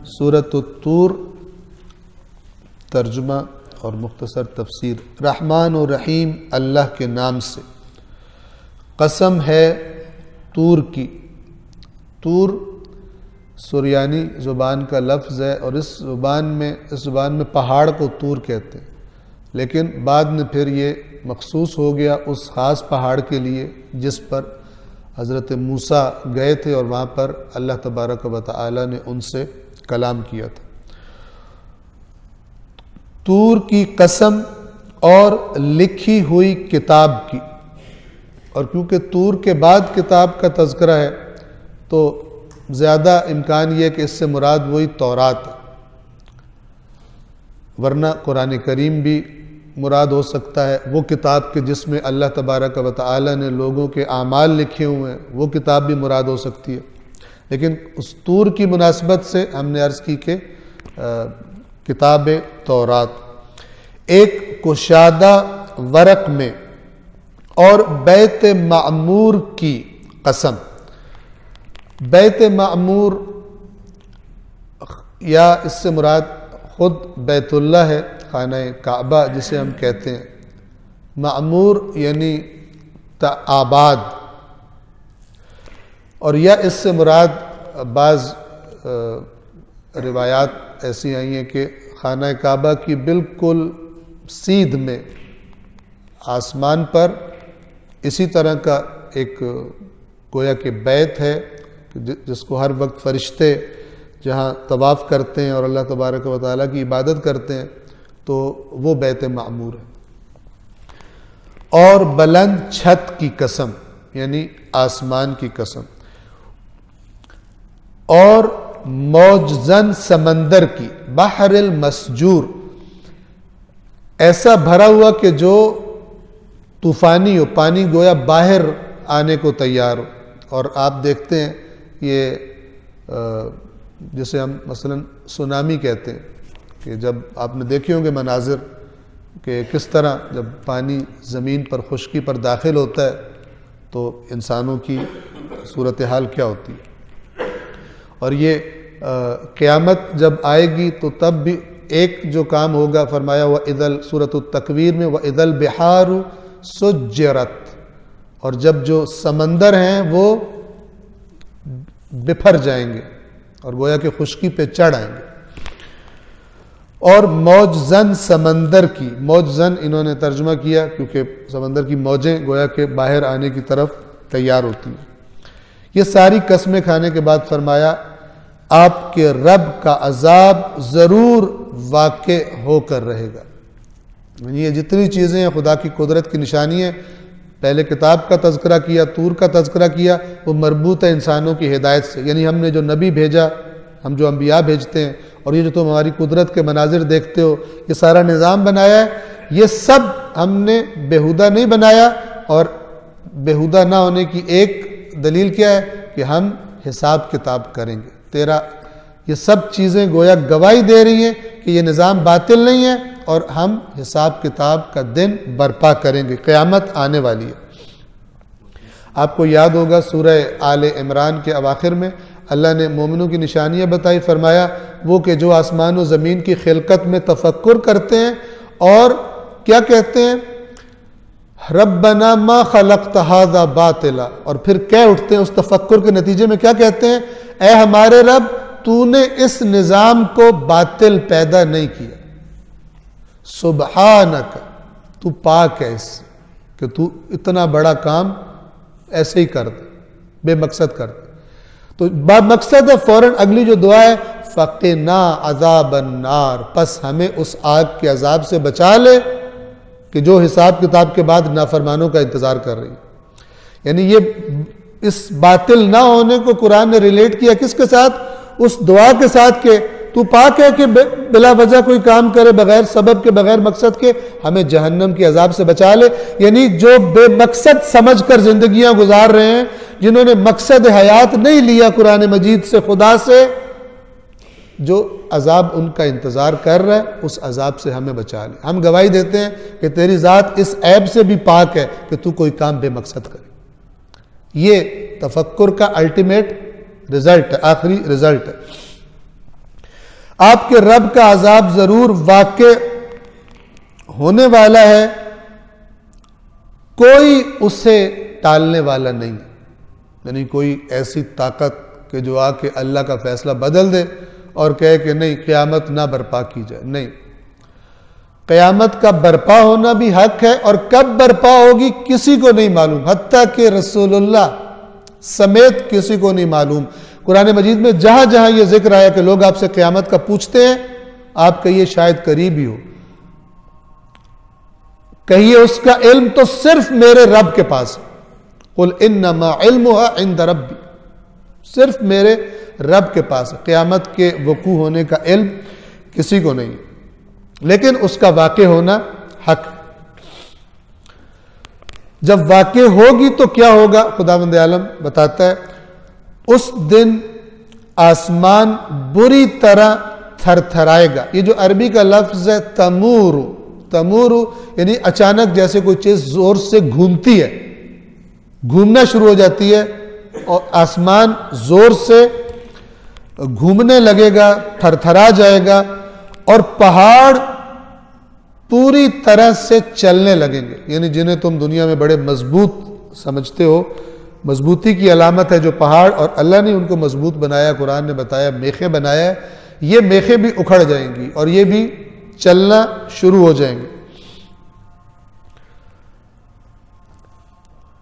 सूरत तूर, तर्जुमा और मुख्तसर तफसीर। रहमान और रहीम अल्लाह के नाम से, कसम है तूर की। तूर सुरयानी ज़ुबान का लफ्ज़ है और इस ज़ुबान में पहाड़ को तूर कहते हैं, लेकिन बाद में फिर ये मखसूस हो गया उस ख़ास पहाड़ के लिए जिस पर हज़रत मूसा गए थे और वहाँ पर अल्लाह तबारक व तआला ने उनसे कलाम किया था। तूर की कसम और लिखी हुई किताब की। और क्योंकि तूर के बाद किताब का तज़किरा है तो ज़्यादा इम्कान ये कि इससे मुराद वही तौरात है, वरना कुरान करीम भी मुराद हो सकता है। वो किताब के जिसमें अल्लाह तबारक व तआला ने लोगों के आमाल लिखे हुए हैं, वो किताब भी मुराद हो सकती है। लेकिन उस तूर की मुनासबत से हमने अर्ज़ की कि किताब तौरात, एक कुशादा वरक में और बैत मामूर की कसम। बैत मामूर या इससे मुराद खुद बैतुल्लाह है, खाना काबा जिसे हम कहते हैं। मामूर यानी आबाद, और या इससे मुराद बाज़ रिवायात ऐसी आई हैं कि खाना काबा की बिल्कुल सीध में आसमान पर इसी तरह का एक गोया के बैत है जिसको हर वक्त फरिश्ते जहाँ तवाफ़ करते हैं और अल्लाह तबारक व तआला की इबादत करते हैं, तो वो बैत मामूर है। और बुलंद छत की कसम यानी आसमान की कसम, और मौजज़न समंदर की, बहरिल मसजूर, ऐसा भरा हुआ कि जो तूफ़ानी हो, पानी गोया बाहर आने को तैयार हो। और आप देखते हैं ये जिसे हम मसलन सुनामी कहते हैं कि जब आपने देखे होंगे मनाजिर कि किस तरह जब पानी ज़मीन पर खुश्की पर दाखिल होता है तो इंसानों की सूरत हाल क्या होती है। और ये क़यामत जब आएगी तो तब भी एक जो काम होगा, फरमाया व इदल, सूरत तकवीर में व इदल बिहारु सुज्जरत, और जब जो समंदर हैं वो बिफर जाएंगे और गोया के खुश्की पे चढ़ आएंगे। और मौजज़न समंदर की, मौजज़न इन्होंने तर्जुमा किया क्योंकि समंदर की मौजें गोया के बाहर आने की तरफ तैयार होती हैं। ये सारी कस्में खाने के बाद फरमाया आपके रब का अजाब ज़रूर वाक़े होकर रहेगा। ये जितनी चीज़ें हैं खुदा की कुदरत की निशानी है। पहले किताब का तज़किरा किया, तूर का तज़किरा किया, वो मरबूत है इंसानों की हिदायत से, यानी हमने जो नबी भेजा, हम जो अम्बिया भेजते हैं, और ये जो तुम हमारी कुदरत के मनाजिर देखते हो, ये सारा निज़ाम बनाया है, ये सब हमने बेहुदा नहीं बनाया। और बेहुदा ना होने की एक दलील क्या है कि हम हिसाब किताब करेंगे। तेरा ये सब चीज़ें गोया गवाही दे रही हैं कि ये निज़ाम बातिल नहीं है और हम हिसाब किताब का दिन बर्पा करेंगे, क़यामत आने वाली है। आपको याद होगा सूरह आले इमरान के अवाखिर में अल्लाह ने मोमिनों की निशानियाँ बताई, फरमाया वो कि जो आसमान और ज़मीन की खिलकत में तफक्कुर करते हैं और क्या कहते हैं, रब्बना मा खलक़्त हाज़ा बातिला, और फिर कह उठते हैं उस तफक्कुर के नतीजे में क्या कहते हैं, ऐ हमारे रब तूने इस निज़ाम को बातिल पैदा नहीं किया, सुबहानक, तू पाक है इससे कि तू इतना बड़ा काम ऐसे ही कर दे, बेमकसद कर दे। तो बामकसद है फौरन अगली जो दुआ है, फ़क़िना अज़ाबन नार, बस हमें उस आग के अजाब से बचा ले कि जो हिसाब किताब के बाद नाफरमानों का इंतज़ार कर रही है। यानी ये इस बातिल ना होने को कुरान ने रिलेट किया किसके साथ, उस दुआ के साथ के तू पाक है कि बिला वजह कोई काम करे बगैर सबब के, बगैर मकसद के, हमें जहन्नम के अजाब से बचा ले। यानी जो बेमकसद समझ कर जिंदगियां गुजार रहे हैं, जिन्होंने मकसद हयात नहीं लिया कुरान मजीद से, खुदा से, जो अजाब उनका इंतज़ार कर रहा है, उस अजाब से हमें बचा ले। हम गवाही देते हैं कि तेरी ज़ात इस ऐब से भी पाक है कि तू कोई काम बेमकसद करे। ये तफक्कुर का अल्टीमेट रिजल्ट है, आखिरी रिजल्ट है। आपके रब का अजाब जरूर वाक़े होने वाला है, कोई उसे टालने वाला नहीं। यानी कोई ऐसी ताकत कि जो आके अल्लाह का फैसला बदल दे और कहे कि नहीं क़यामत ना बर्पा की जाए, नहीं। क़यामत का बर्पा होना भी हक है और कब बर्पा होगी किसी को नहीं मालूम, हत्ता कि रसूलुल्लाह समेत किसी को नहीं मालूम। कुरान मजीद में जहां जहां यह जिक्र आया कि लोग आपसे क़यामत का पूछते हैं, आप कहिए शायद करीब ही हो, कहिए उसका इल्म तो सिर्फ मेरे रब के पास है। कुल इन्नमा इल्मुहा इंद रब्बी, सिर्फ मेरे रब के पास है। क़यामत के वकू होने का इल्म किसी को नहीं, लेकिन उसका वाक़े होना हक। जब वाक़े होगी तो क्या होगा, खुदावंद आलम बताता है, उस दिन आसमान बुरी तरह थरथराएगा। ये जो अरबी का लफ्ज है तमूरु, तमूरु यानी अचानक जैसे कोई चीज जोर से घूमती है, घूमना शुरू हो जाती है और आसमान जोर से घूमने लगेगा, थरथरा जाएगा और पहाड़ पूरी तरह से चलने लगेंगे। यानी जिन्हें तुम दुनिया में बड़े मजबूत समझते हो, मजबूती की अलामत है जो पहाड़, और अल्लाह ने उनको मजबूत बनाया, कुरान ने बताया मेखे बनाया, ये मेखे भी उखड़ जाएंगी और ये भी चलना शुरू हो जाएंगे।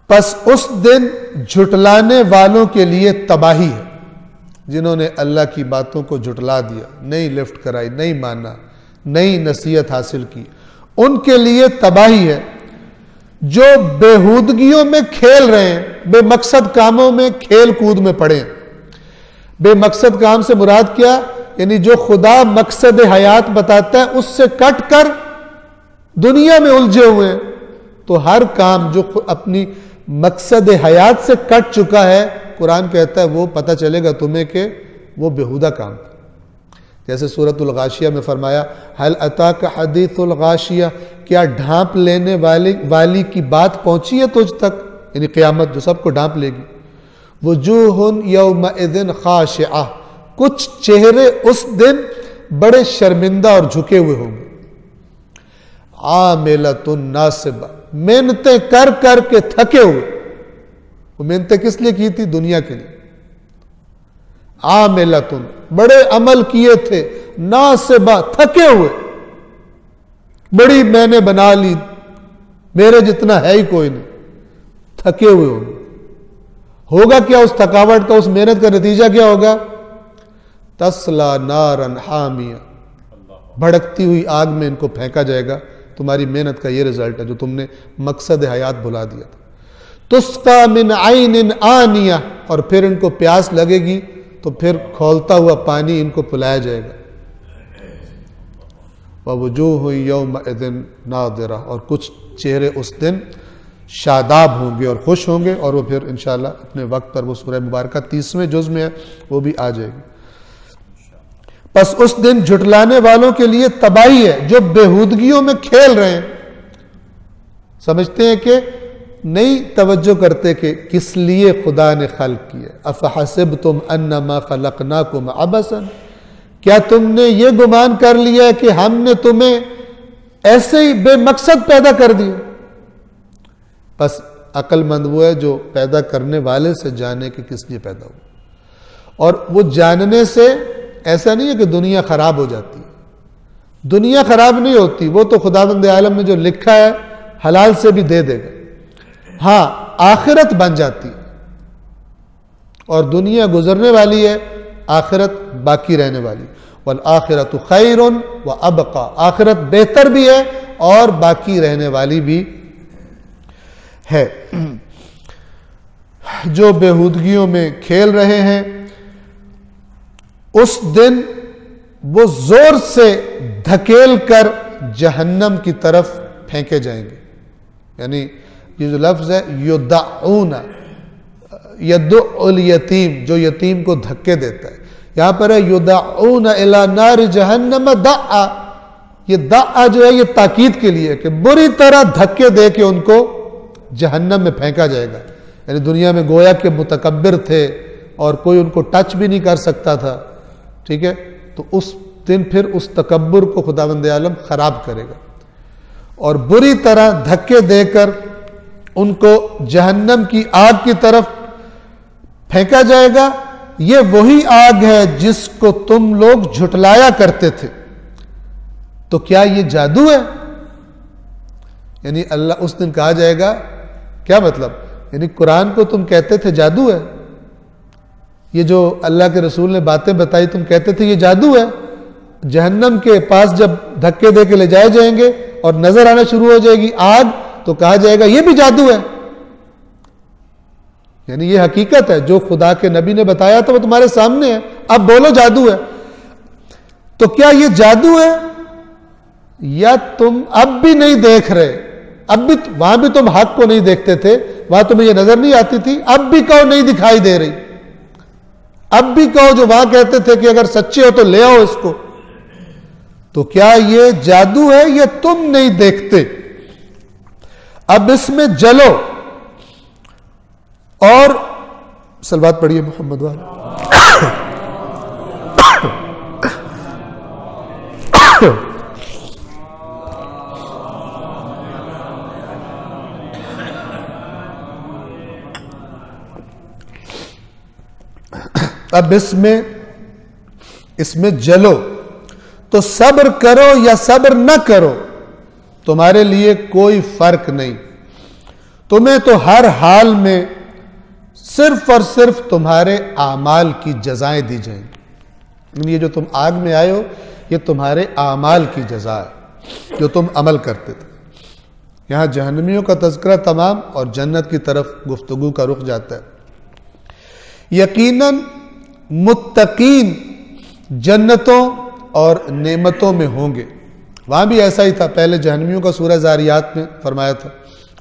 बस उस दिन झुटलाने वालों के लिए तबाही है, जिन्होंने अल्लाह की बातों को झुटला दिया, नहीं लिफ्ट कराई, नहीं माना, नहीं नसीहत हासिल की, उनके लिए तबाही है। जो बेहूदगियों में खेल रहे हैं, बेमकसद कामों में खेल कूद में पड़े हैं। बेमकसद काम से मुराद क्या, यानी जो खुदा मकसद हयात बताता है उससे कट कर दुनिया में उलझे हुए हैं। तो हर काम जो अपनी मकसद हयात से कट चुका है, कुरान कहता है वो पता चलेगा तुम्हें कि वो बेहुदा काम। जैसे सूरतुल गाशिया में फरमाया, हल अता का हदीसुल गाशिया, क्या ढांप लेने वाली की बात पहुंची है तुझ तक, यानी क़यामत जो सबको ढांप लेगी। वजूहुन यौमइज़िन खाशिआ, कुछ चेहरे उस दिन बड़े शर्मिंदा और झुके हुए होंगे। आमिलतुन नासिबा, मेहनतें कर कर के थके हुए। वो मेहनतें किस लिए की थी, दुनिया के लिए। आमिलतुन, बड़े अमल किए थे, नासिबा, थके हुए, बड़ी मैंने बना ली, मेरे जितना है ही कोई नहीं, थके हुए होंगे। होगा क्या उस थकावट का, उस मेहनत का नतीजा क्या होगा, तस्ला नारन हामिया, भड़कती हुई आग में इनको फेंका जाएगा। तुम्हारी मेहनत का ये रिजल्ट है जो तुमने मकसद हयात भुला दिया था। तुस्का मिन आइनिन आनिया, और फिर इनको प्यास लगेगी तो फिर खौलता हुआ पानी इनको पिलाया जाएगा। ववजूह यौमइज़िन नाज़िरा, और कुछ चेहरे उस दिन शादाब होंगे और खुश होंगे, और वो फिर इंशाअल्लाह अपने वक्त पर वो सूरह मुबारका 30वें जुज़ में है, वो भी आ जाएगी। बस उस दिन झुटलाने वालों के लिए तबाही है, जो बेहूदगियों में खेल रहे हैं। समझते हैं कि नहीं तवज्जो करते कि किस लिए खुदा ने खल्क किया। अफहसिबतुम अन्नमा खलकनाकुम अबसन, क्या तुमने ये गुमान कर लिया है कि हमने तुम्हें ऐसे ही बेमकसद पैदा कर दिया। बस अक्लमंद वो है जो पैदा करने वाले से जाने कि किस लिए पैदा हुआ। और वो जानने से ऐसा नहीं है कि दुनिया खराब हो जाती है, दुनिया खराब नहीं होती, वो तो खुदावंद आलम ने जो लिखा है हलाल से भी दे देगा। हाँ, आखिरत बन जाती है, और दुनिया गुजरने वाली है, आखिरत बाकी रहने वाली। वल आखिरत खैरुन व अबका, आखिरत बेहतर भी है और बाकी रहने वाली भी है। जो बेहूदगियों में खेल रहे हैं, उस दिन वो जोर से धकेल कर जहन्नम की तरफ फेंके जाएंगे। यानी ये जो लफ्ज है युद्दाऊना, यद्दुल यतीम, जो यतीम को धक्के देता है, यहां पर है युद्दाऊना इला नार जहन्नम दाआ। ये दाआ जो है ये ताकीद के लिए कि बुरी तरह धक्के दे के उनको जहन्नम में फेंका जाएगा। यानी दुनिया में गोया के मुतकब्बिर थे और कोई उनको टच भी नहीं कर सकता था, ठीक है, तो उस दिन फिर उस तकब्बुर को खुदावंद आलम खराब करेगा और बुरी तरह धक्के देकर उनको जहन्नम की आग की तरफ फेंका जाएगा। ये वही आग है जिसको तुम लोग झुटलाया करते थे। तो क्या ये जादू है? यानी अल्लाह उस दिन कहा जाएगा, क्या मतलब? यानी कुरान को तुम कहते थे जादू है, ये जो अल्लाह के रसूल ने बातें बताई तुम कहते थे ये जादू है। जहन्नम के पास जब धक्के दे के ले जाए जाएंगे और नजर आना शुरू हो जाएगी आग, तो कहा जाएगा ये भी जादू है। यानी ये हकीकत है, जो खुदा के नबी ने बताया था वो तुम्हारे सामने है, अब बोलो जादू है। तो क्या ये जादू है या तुम अब भी नहीं देख रहे? अब भी वहां भी तुम हक को नहीं देखते थे, वहां तुम्हें ये नजर नहीं आती थी, अब भी कहो नहीं दिखाई दे रही। अब भी कहो जो वहां कहते थे कि अगर सच्चे हो तो ले आओ इसको। तो क्या ये जादू है या तुम नहीं देखते? अब इसमें जलो और सलवात पढ़िए मोहम्मद वाला। अब इसमें जलो, तो सब्र करो या सब्र न करो, तुम्हारे लिए कोई फर्क नहीं। तुम्हें तो हर हाल में सिर्फ और सिर्फ तुम्हारे आमाल की जजाएं दी जाएंगी। ये जो तुम आग में आए हो, ये तुम्हारे आमाल की जजा है जो तुम अमल करते थे। यहां जहन्नमियों का तज़किरा तमाम और जन्नत की तरफ गुफ्तगू का रुख जाता है। यकीनन मुत्तकीन जन्नतों और नेमतों में होंगे। वहां भी ऐसा ही था, पहले जहन्नमियों का सूरह ज़ारियात में फरमाया था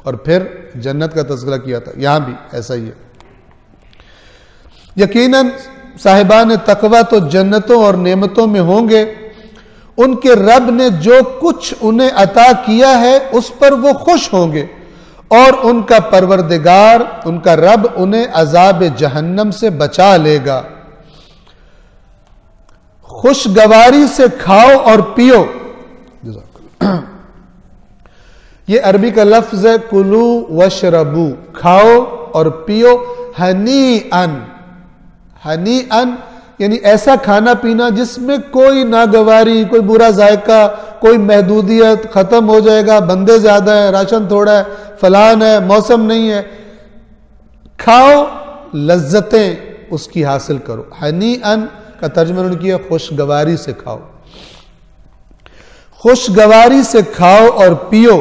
और फिर जन्नत का तज़किरा किया था, यहां भी ऐसा ही है। यकीनन साहिबान तकवा तो जन्नतों और नेमतों में होंगे। उनके रब ने जो कुछ उन्हें अता किया है उस पर वो खुश होंगे और उनका परवरदिगार, उनका रब उन्हें अजाब जहन्नम से बचा लेगा। खुशगवारी से खाओ और पियो। ये अरबी का लफ्ज है कुलू वशरबू, खाओ और पियो। हनी अन, हनी अन यानी ऐसा खाना पीना जिसमें कोई नागवारी, कोई बुरा जायका, कोई महदूदियत, खत्म हो जाएगा, बंदे ज्यादा है, राशन थोड़ा है, फलान है, मौसम नहीं है। खाओ, लज्जतें उसकी हासिल करो। हनी अन का तर्जुमा उन्होंने किया खुशगवारी से खाओ। खुशगवारी से खाओ और पियो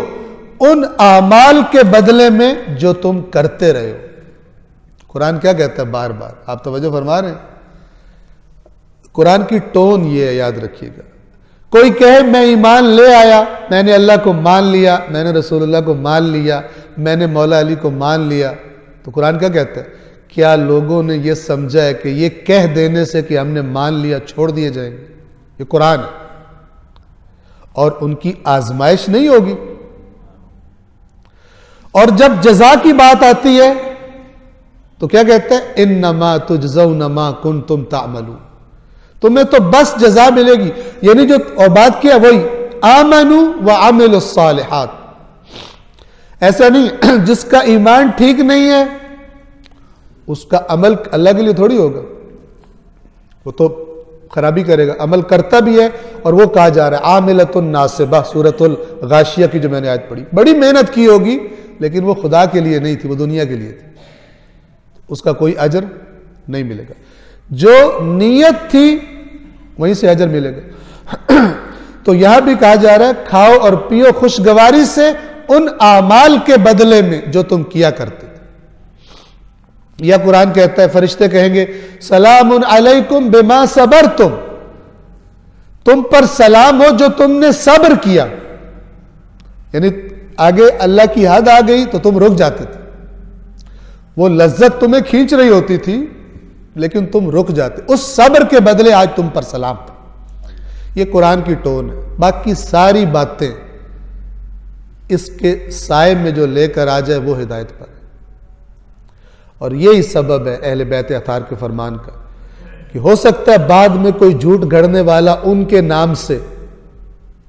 उन आमाल के बदले में जो तुम करते रहे हो। कुरान क्या कहता है बार बार, आप तवज्जो फरमा रहे हैं? कुरान की टोन ये है, याद रखिएगा। कोई कहे मैं ईमान ले आया, मैंने अल्लाह को मान लिया, मैंने रसूलुल्लाह को मान लिया, मैंने मौला अली को मान लिया, तो कुरान क्या कहता है? क्या लोगों ने यह समझा है कि यह कह देने से कि हमने मान लिया छोड़ दिए जाएंगे? ये कुरान है और उनकी आजमाइश नहीं होगी। और जब जजा की बात आती है तो क्या कहते हैं? इन्नमा तुजज़ौना मा कुंतुम तामलून, तुम्हें तो बस जजा मिलेगी। यानी जो और बात किया वही आमनू व अमिलुस सालिहात। ऐसा नहीं जिसका ईमान ठीक नहीं है उसका अमल अल्लाह के लिए थोड़ी होगा, वो तो खराबी करेगा। अमल करता भी है और वो कहा जा रहा है आमिलतुन नासिबा, सूरतुल गाशिया की जो मैंने आज पढ़ी, बड़ी मेहनत की होगी लेकिन वो खुदा के लिए नहीं थी, वो दुनिया के लिए थी, उसका कोई अजर नहीं मिलेगा। जो नीयत थी वहीं से अजर मिलेगा। तो यहां भी कहा जा रहा है खाओ और पियो खुशगवारी से उन आमाल के बदले में जो तुम किया करते थे। यह कुरान कहता है, फरिश्ते कहेंगे सलामुन अलैकुम बिमा सबरतुम, तुम पर सलाम हो जो तुमने सब्र किया। यानी आगे अल्लाह की याद आ गई तो तुम रुक जाते थे, वो लज्जत तुम्हें खींच रही होती थी लेकिन तुम रुक जाते, उस सब्र के बदले आज तुम पर सलाम था। ये कुरान की टोन है। बाकी सारी बातें इसके साए में जो लेकर आ जाए वो हिदायत पर है। और यही सबब है अहले बैत अतार के फरमान का कि हो सकता है बाद में कोई झूठ गढ़ने वाला उनके नाम से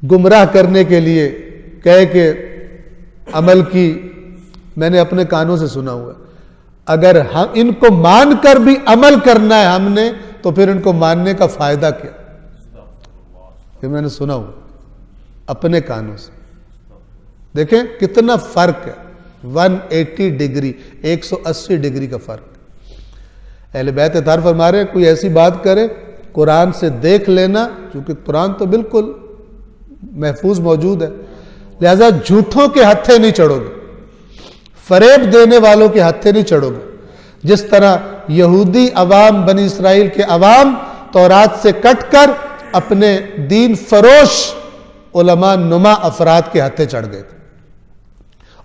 गुमराह करने के लिए कहे कि अमल की, मैंने अपने कानों से सुना हुआ। अगर हम इनको मानकर भी अमल करना है हमने, तो फिर इनको मानने का फायदा क्या? ये मैंने सुना हुआ अपने कानों से। देखें कितना फर्क है, 180 डिग्री, 180 डिग्री का फर्क। अहले बैत इतार फरमा रहे, कोई ऐसी बात करे कुरान से देख लेना, क्योंकि कुरान तो बिल्कुल महफूज मौजूद है, लिहाजा झूठों के हत्थे नहीं चढ़ोगे, फरेब देने वालों के हत्थे नहीं चढ़ोगे। जिस तरह यहूदी अवाम, बनी इसराइल के अवाम तौरात से कटकर अपने दीन फरोश उलमा नुमा अफराद के हत्थे चढ़ गए थे,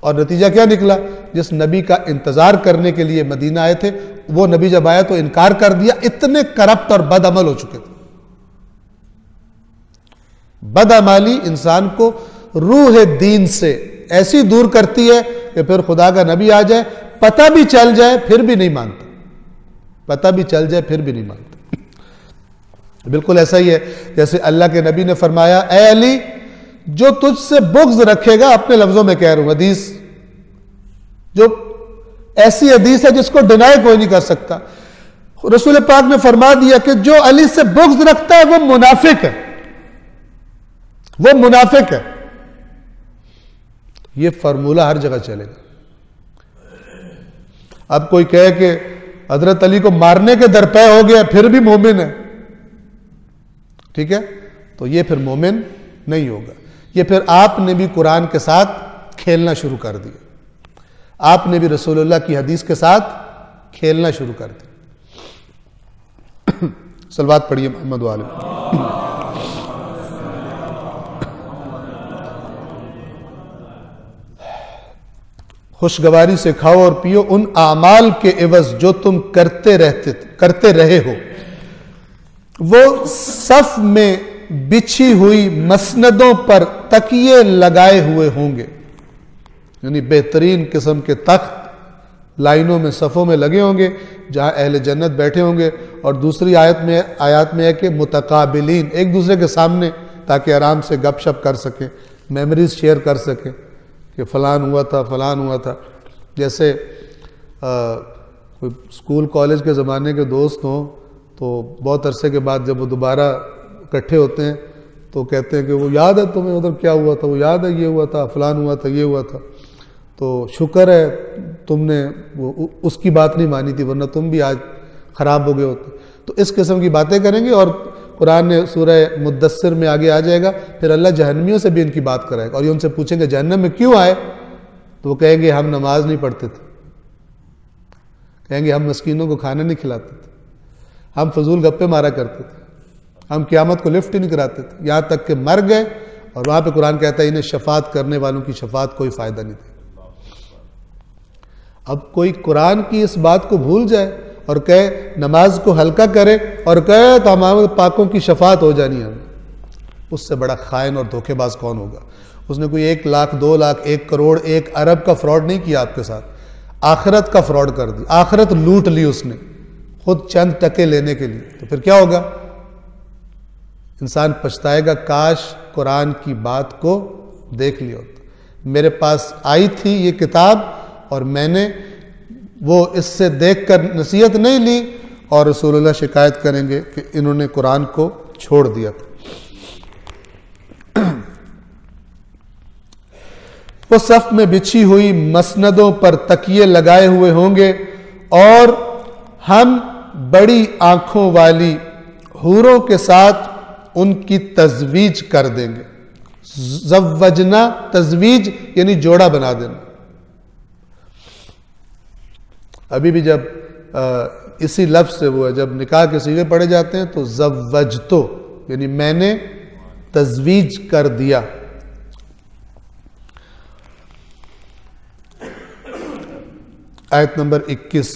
और नतीजा क्या निकला? जिस नबी का इंतजार करने के लिए मदीना आए थे, वो नबी जब आया तो इनकार कर दिया। इतने करप्ट और बदअमल हो चुके थे। बदअमली इंसान को रूह दीन से ऐसी दूर करती है कि फिर खुदा का नबी आ जाए, पता भी चल जाए फिर भी नहीं मानता, पता भी चल जाए फिर भी नहीं मानता। बिल्कुल ऐसा ही है जैसे अल्लाह के नबी ने फरमाया, ए अली, जो तुझसे बुग़्ज़ रखेगा, अपने लफ्जों में कह रहा हूं, हदीस जो ऐसी हदीस है जिसको डिनाई कोई नहीं कर सकता। रसूल पाक ने फरमा दिया कि जो अली से बुग़्ज़ रखता है वो मुनाफिक है, वो मुनाफिक है। ये फार्मूला हर जगह चलेगा। अब कोई कहे कि हजरत अली को मारने के दरपे हो गया फिर भी मोमिन है, ठीक है, तो ये फिर मोमिन नहीं होगा। ये फिर आपने भी कुरान के साथ खेलना शुरू कर दिया, आपने भी रसूलुल्लाह की हदीस के साथ खेलना शुरू कर दिया। सलवात पढ़िए मोहम्मद वाले। खुशगवारी से खाओ और पियो उन आमाल के एवज जो तुम करते रहे हो। वो सफ में बिछी हुई मसनदों पर तकिए लगाए हुए होंगे, यानी बेहतरीन किस्म के तख्त लाइनों में सफ़ों में लगे होंगे जहां अहले जन्नत बैठे होंगे। और दूसरी आयत में है कि मुतकाबिलीन, एक दूसरे के सामने, ताकि आराम से गपशप कर सकें, मेमोरीज शेयर कर सकें कि फ़लान हुआ था, फ़लान हुआ था। जैसे कोई स्कूल कॉलेज के ज़माने के दोस्त हों तो बहुत अरसे के बाद जब वो दोबारा इकट्ठे होते हैं तो कहते हैं कि वो याद है तुम्हें उधर क्या हुआ था, वो याद है ये हुआ था, फलान हुआ था, ये हुआ था। तो शुक्र है तुमने वो उसकी बात नहीं मानी थी, वरना तुम भी आज ख़राब हो गए होते। तो इस किस्म की बातें करेंगे। और कुरान ने सूरह मुद्दस्सिर में आगे आ जाएगा, फिर अल्लाह जहन्नमियों से भी इनकी बात कराएगा और ये उनसे पूछेंगे जहन्नम में क्यों आए, तो वो कहेंगे हम नमाज नहीं पढ़ते थे, कहेंगे हम मस्कीनों को खाना नहीं खिलाते थे, हम फजूल गप्पे मारा करते थे, हम क़यामत को लिफ्ट ही नहीं कराते थे, यहाँ तक कि मर गए। और वहाँ पे कुरान कहता है इन्हें शफात करने वालों की शफात कोई फ़ायदा नहीं थी। अब कोई कुरान की इस बात को भूल जाए और कहे नमाज को हल्का करे और कहे तो हमारे पाकों की शफात हो जानी है हमें, उससे बड़ा खाइन और धोखेबाज कौन होगा। उसने कोई 1 लाख 2 लाख 1 करोड़ 1 अरब का फ्रॉड नहीं किया आपके साथ, आखिरत का फ्रॉड कर दी, आखिरत लूट ली उसने खुद चंद टके लेने के लिए। तो फिर क्या होगा? इंसान पछताएगा, काश कुरान की बात को देख लिया होता। मेरे पास आई थी ये किताब और मैंने वो इससे देखकर नसीहत नहीं ली, और रसूलुल्लाह शिकायत करेंगे कि इन्होंने कुरान को छोड़ दिया था। वो सफ में बिछी हुई मसनदों पर तकिए लगाए हुए होंगे और हम बड़ी आंखों वाली हूरों के साथ उनकी तजवीज कर देंगे। ज़व्वजना, तजवीज यानी जोड़ा बना देना। अभी भी जब इसी लफ्ज़ से वो है, जब निकाह के सीगे पढ़े जाते हैं तो ज़व्वजतो यानी मैंने तजवीज कर दिया। आयत नंबर 21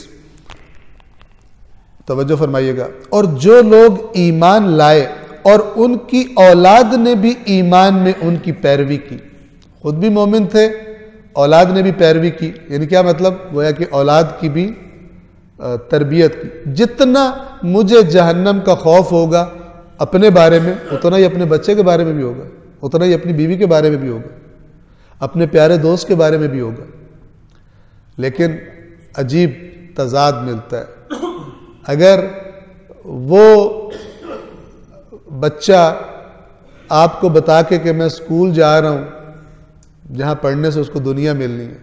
तवज्जो फरमाइएगा। और जो लोग ईमान लाए और उनकी औलाद ने भी ईमान में उनकी पैरवी की, खुद भी मोमिन थे, औलाद ने भी पैरवी की, यानी क्या मतलब? गोया कि औलाद की भी तरबियत की। जितना मुझे जहन्नम का खौफ होगा अपने बारे में, उतना ही अपने बच्चे के बारे में भी होगा, उतना ही अपनी बीवी के बारे में भी होगा, अपने प्यारे दोस्त के बारे में भी होगा। लेकिन अजीब तजाद मिलता है। अगर वो बच्चा आपको बता के कि मैं स्कूल जा रहा हूँ जहाँ पढ़ने से उसको दुनिया मिलनी है,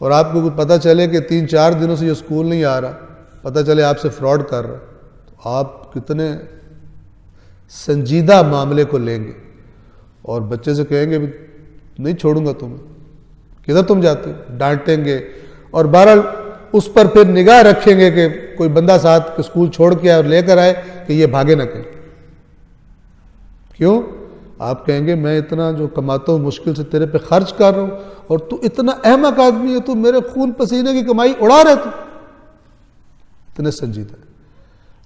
और आपको कुछ पता चले कि 3-4 दिनों से ये स्कूल नहीं आ रहा, पता चले आपसे फ्रॉड कर रहा है, तो आप कितने संजीदा मामले को लेंगे और बच्चे से कहेंगे भी नहीं छोड़ूंगा तुम्हें, किधर तुम जाते हो, डांटेंगे। और बहरहाल उस पर फिर निगाह रखेंगे कि कोई बंदा साथ स्कूल छोड़ के आए और लेकर आए कि ये भागे ना कहीं। क्यों? आप कहेंगे मैं इतना जो कमाता हूँ मुश्किल से तेरे पे खर्च कर रहा हूँ और तू इतना अहमक आदमी है, तू मेरे खून पसीने की कमाई उड़ा रहे, तू इतने संजीदा।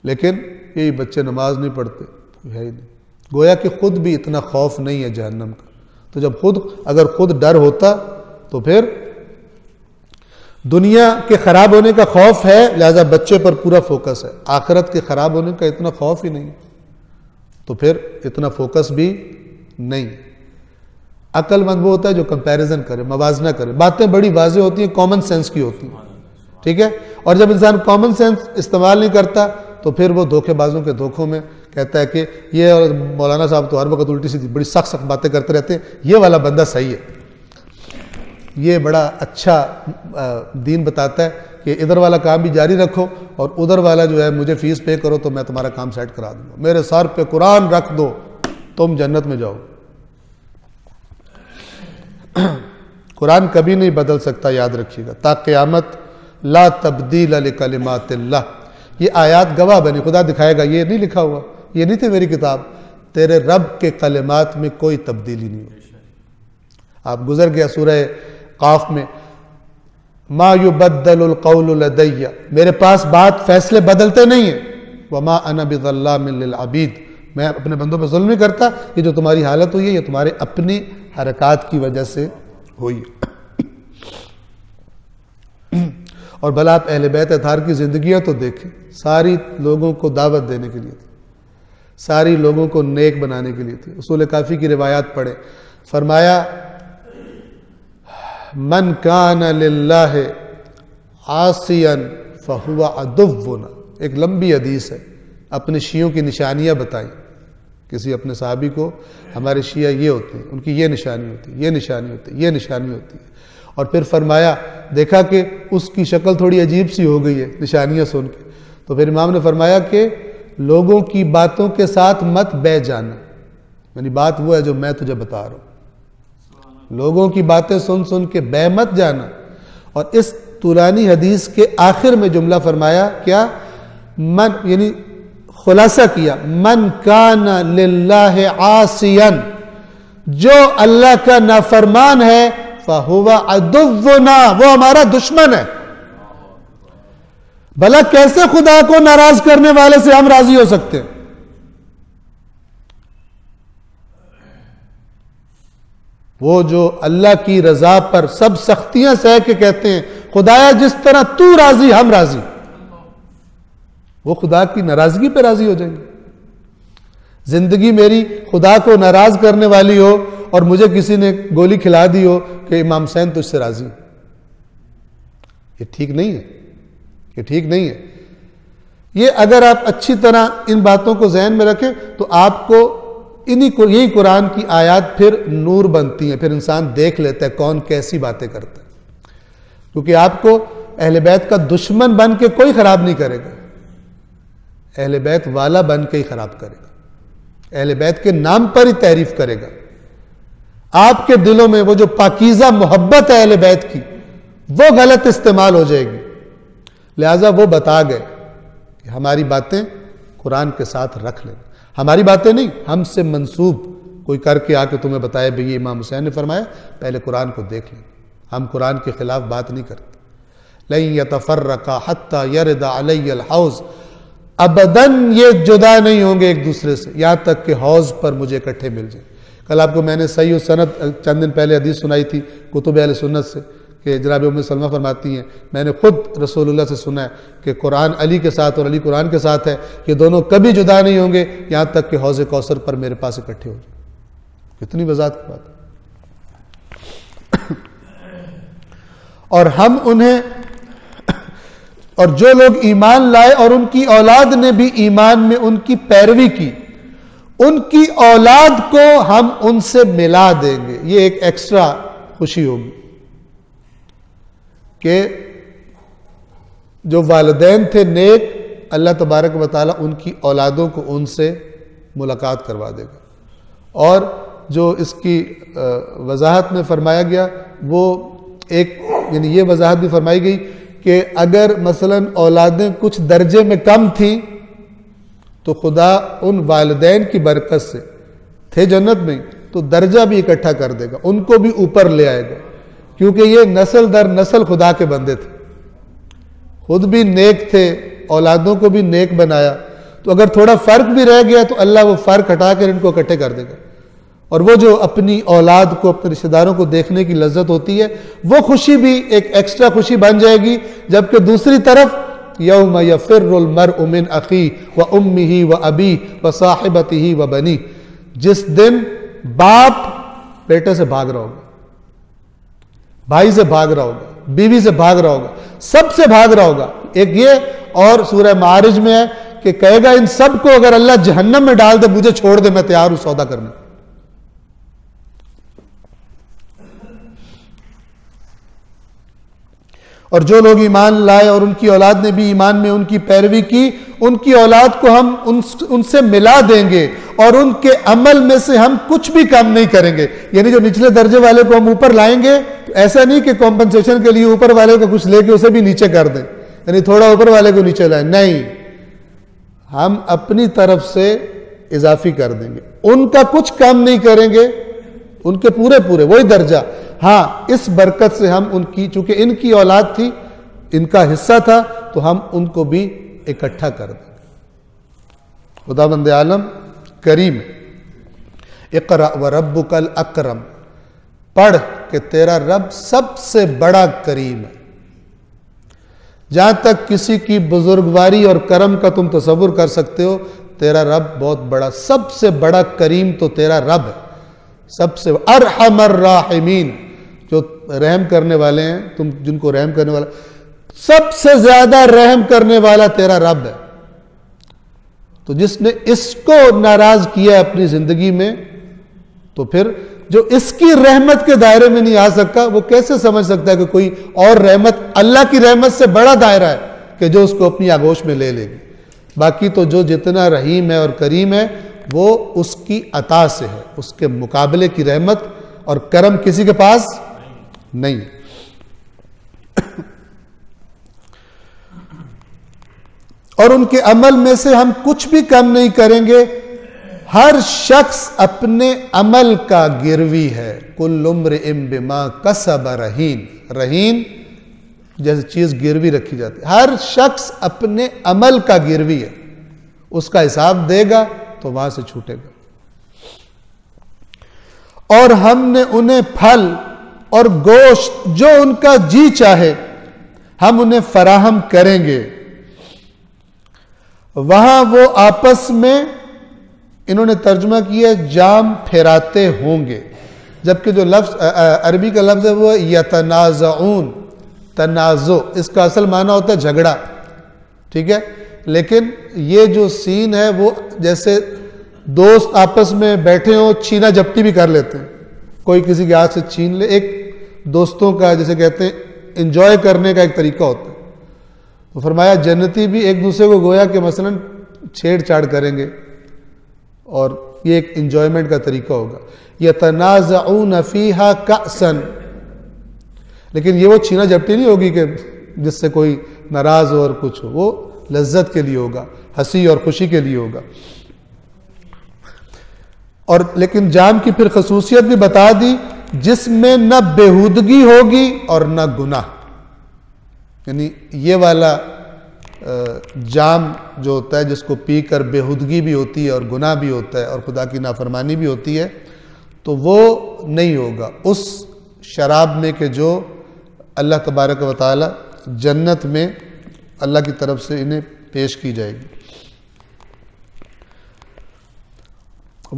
लेकिन यही बच्चे नमाज नहीं पढ़ते, है ही नहीं। गोया कि खुद भी इतना खौफ नहीं है जहन्नम का। तो जब अगर खुद डर होता तो फिर दुनिया के खराब होने का खौफ है, लिहाजा बच्चे पर पूरा फोकस है। आखिरत के खराब होने का इतना खौफ ही नहीं, तो फिर इतना फोकस भी नहीं। अक्लमंद वो होता है जो कंपैरिजन करे, मवाजना करे। बातें बड़ी वाज़ेह होती हैं, कॉमन सेंस की होती हैं, ठीक है। और जब इंसान कॉमन सेंस इस्तेमाल नहीं करता तो फिर वो धोखेबाजों के धोखों में कहता है कि ये और मौलाना साहब तो हर वक्त उल्टी सीधी बड़ी सख्त सख्त बातें करते रहते हैं, ये वाला बंदा सही है, ये बड़ा अच्छा दीन बताता है कि इधर वाला काम भी जारी रखो और उधर वाला जो है मुझे फीस पे करो तो मैं तुम्हारा काम सेट करा दूंगा, मेरे सर पे कुरान रख दो तुम जन्नत में जाओ। कुरान कभी नहीं बदल सकता, याद रखिएगा। ता क़यामत ला तब्दील लिकलिमातिल्लाह, ये आयात गवाह बनी, खुदा दिखाएगा। ये नहीं लिखा हुआ, ये नहीं थी मेरी किताब, तेरे रब के कलिमात में कोई तब्दीली नहीं होती। आप गुजर गया सूरह काफ में, मा युबद्दलुल क़ौलु लदय्या, मेरे पास बात फैसले बदलते नहीं है। वमा अना बिज़ल्लामिन लिल अबीद, मैं अपने बंदों पर जुल्म नहीं करता। ये जो तुम्हारी हालत हुई है ये तुम्हारे अपनी हरकत की वजह से हुई। और भला आप अहले बैत अतहार की जिंदगियां तो देखें, सारी लोगों को दावत देने के लिए थी, सारी लोगों को नेक बनाने के लिए थी। उसूल काफ़ी की रिवायात पढ़े, फरमाया मन कान लिल्लाहि आसियन फहुवा अदुव्वुना। एक लंबी हदीस है, अपने शियों की निशानियां बताई। किसी अपने साहबी को हमारे शिया ये होते हैं, उनकी ये निशानी होती है, ये निशानी होती है, ये निशानी होती है। और फिर फरमाया, देखा कि उसकी शक्ल थोड़ी अजीब सी हो गई है निशानियां सुन के, तो फिर इमाम ने फरमाया कि लोगों की बातों के साथ मत बह जाना, यानी बात वो है जो मैं तुझे बता रहा हूं, लोगों की बातें सुन सुन के बह मत जाना। और इस तुरानी हदीस के आखिर में जुमला फरमाया क्या, मन, यानी खुलासा किया, मन काना लिल्लाहि आसियन, जो अल्लाह का नाफरमान है, फहुवा अदुव्वुना, वो हमारा दुश्मन है। भला कैसे खुदा को नाराज करने वाले से हम राजी हो सकते हैं? वो जो अल्लाह की रजा पर सब सख्तियां सह के कहते हैं, खुदाया जिस तरह तू राजी हम राजी, वो खुदा की नाराजगी पे राजी हो जाएंगे। जिंदगी मेरी खुदा को नाराज करने वाली हो और मुझे किसी ने गोली खिला दी हो कि इमाम हुसैन तुझसे राजी, ये ठीक नहीं है, ये ठीक नहीं है। ये अगर आप अच्छी तरह इन बातों को ज़हन में रखें तो आपको यही कुरान की आयत फिर नूर बनती है, फिर इंसान देख लेता है कौन कैसी बातें करता है। क्योंकि आपको अहले बैत का दुश्मन बन के कोई खराब नहीं करेगा, अहले बैत वाला बन के ही खराब करेगा, अहले बैत के नाम पर ही तारीफ करेगा। आपके दिलों में वो जो पाकीज़ा मोहब्बत है अहले बैत की, वो गलत इस्तेमाल हो जाएगी। लिहाजा वो बता गए कि हमारी बातें कुरान के साथ रख लेना, हमारी बातें नहीं, हमसे मंसूब कोई करके आके तुम्हें बताए भाई इमाम हुसैन ने फरमाया, पहले कुरान को देख लें। हम कुरान के खिलाफ बात नहीं करते। लन यतफर्रका हत्ता यरदा अलैयल हौज़, अबदन ये जुदा नहीं होंगे एक दूसरे से, यहां तक कि हौज पर मुझे इकट्ठे मिल जाए। कल आपको मैंने सही सनद चंद दिन पहले हदीस सुनाई थी कुतुब अहले सुन्नत से कि जनाब उम्मे सलमा फरमाती हैं, मैंने खुद रसूलुल्लाह से सुना है कि कुरान अली के साथ और अली कुरान के साथ है, ये दोनों कभी जुदा नहीं होंगे यहाँ तक कि हौज़ कौसर पर मेरे पास इकट्ठे हो जाए। कितनी वज़ाहत की बात है। और हम उन्हें, और जो लोग ईमान लाए और उनकी औलाद ने भी ईमान में उनकी पैरवी की, उनकी औलाद को हम उनसे मिला देंगे। ये एक एक्स्ट्रा खुशी होगी कि जो वालिदैन थे नेक, अल्लाह तबारक व तआला उनकी औलादों को उनसे मुलाकात करवा देगा। और जो इसकी वजाहत में फरमाया गया वो एक, यानी ये वजाहत भी फरमाई गई कि अगर मसलन औलादें कुछ दर्जे में कम थी तो खुदा उन वालिदैन की बरकत से, थे जन्नत में, तो दर्जा भी इकट्ठा कर देगा, उनको भी ऊपर ले आएगा, क्योंकि ये नस्ल दर नस्ल खुदा के बंदे थे, खुद भी नेक थे, औलादों को भी नेक बनाया। तो अगर थोड़ा फर्क भी रह गया तो अल्लाह वो फर्क हटाकर इनको इकट्ठे कर देगा। और वो जो अपनी औलाद को, अपने रिश्तेदारों को देखने की लज्जत होती है, वो खुशी भी एक एक्स्ट्रा खुशी बन जाएगी। जबकि दूसरी तरफ यौम यफिर्रुल मर्उ मिन अखी व उम्मिही व अबी व साहिबतिही व बनी, जिस दिन बाप बेटे से भाग रहा होगा, भाई से भाग रहा होगा, बीवी से भाग रहा होगा, सबसे भाग रहा होगा। एक ये, और सूरह मारिज में है कि कहेगा इन सब को अगर अल्लाह जहन्नम में डाल दे, मुझे छोड़ दे, मैं तैयार हूं सौदा करने। और जो लोग ईमान लाए और उनकी औलाद ने भी ईमान में उनकी पैरवी की, उनकी औलाद को हम उनसे मिला देंगे और उनके अमल में से हम कुछ भी कम नहीं करेंगे। यानी जो निचले दर्जे वाले को हम ऊपर लाएंगे, तो ऐसा नहीं कि कॉम्पनसेशन के लिए ऊपर वाले को कुछ लेके उसे भी नीचे कर दें, यानी थोड़ा ऊपर वाले को नीचे लाएं, नहीं, हम अपनी तरफ से इजाफी कर देंगे, उनका कुछ कम नहीं करेंगे, उनके पूरे पूरे वही दर्जा। हाँ, इस बरकत से हम उनकी, चूंकि इनकी औलाद थी, इनका हिस्सा था, तो हम उनको भी इकट्ठा कर देंगे। खुदावंद आलम करीम, इक़रा व रब्बुकल अकरम, पढ़ के तेरा रब सबसे बड़ा करीम है। जहां तक किसी की बुजुर्गवारी और करम का तुम तसव्वुर कर सकते हो, तेरा रब बहुत बड़ा, सबसे बड़ा करीम तो तेरा रब है, सबसे अरहमर राहिमीन, जो रहम करने वाले हैं, तुम जिनको रहम करने वाला, सबसे ज्यादा रहम करने वाला तेरा रब है। तो जिसने इसको नाराज किया अपनी जिंदगी में, तो फिर जो इसकी रहमत के दायरे में नहीं आ सका, वो कैसे समझ सकता है कि कोई और रहमत, अल्लाह की रहमत से बड़ा दायरा है कि जो उसको अपनी आगोश में ले लेगी। बाकी तो जो जितना रहीम है और करीम है वो उसकी अता से है, उसके मुकाबले की रहमत और करम किसी के पास नहीं। और उनके अमल में से हम कुछ भी कम नहीं करेंगे। हर शख्स अपने अमल का गिरवी है। कुल्लु इम्रिइन बिमा कसब रहीन, रहीन जैसे चीज गिरवी रखी जाती है, हर शख्स अपने अमल का गिरवी है, उसका हिसाब देगा तो वहां से छूटेगा। और हमने उन्हें फल और गोश्त जो उनका जी चाहे हम उन्हें फराहम करेंगे। वहां वो आपस में, इन्होंने तर्जुमा किया जाम फेराते होंगे, जबकि जो लफ्ज अरबी का लफ्ज है वो यतनाज़ऊन, तनाज़ो, इसका असल माना होता है झगड़ा, ठीक है। लेकिन ये जो सीन है वो जैसे दोस्त आपस में बैठे हो, छीना झपटी भी कर लेते हैं, कोई किसी के हाथ से छीन ले, एक दोस्तों का जैसे कहते हैं इंजॉय करने का एक तरीका होता है। तो फरमाया जन्नती भी एक दूसरे को गोया कि मसलन छेड़छाड़ करेंगे और ये एक इंजॉयमेंट का तरीका होगा। यतनाज़ऊन फीहा कअसन, लेकिन ये वो छीना झपटी नहीं होगी कि जिससे कोई नाराज हो और कुछ हो, वो लज्जत के लिए होगा, हंसी और खुशी के लिए होगा। और लेकिन जाम की फिर खसूसियत भी बता दी, जिसमें न बेहूदगी होगी और न गुनाह। यानी ये वाला जाम जो होता है जिसको पीकर बेहूदगी भी होती है और गुनाह भी होता है और खुदा की नाफरमानी भी होती है, तो वो नहीं होगा उस शराब में कि जो अल्लाह तबारक व तआला जन्नत में अल्लाह की तरफ से इन्हें पेश की जाएगी।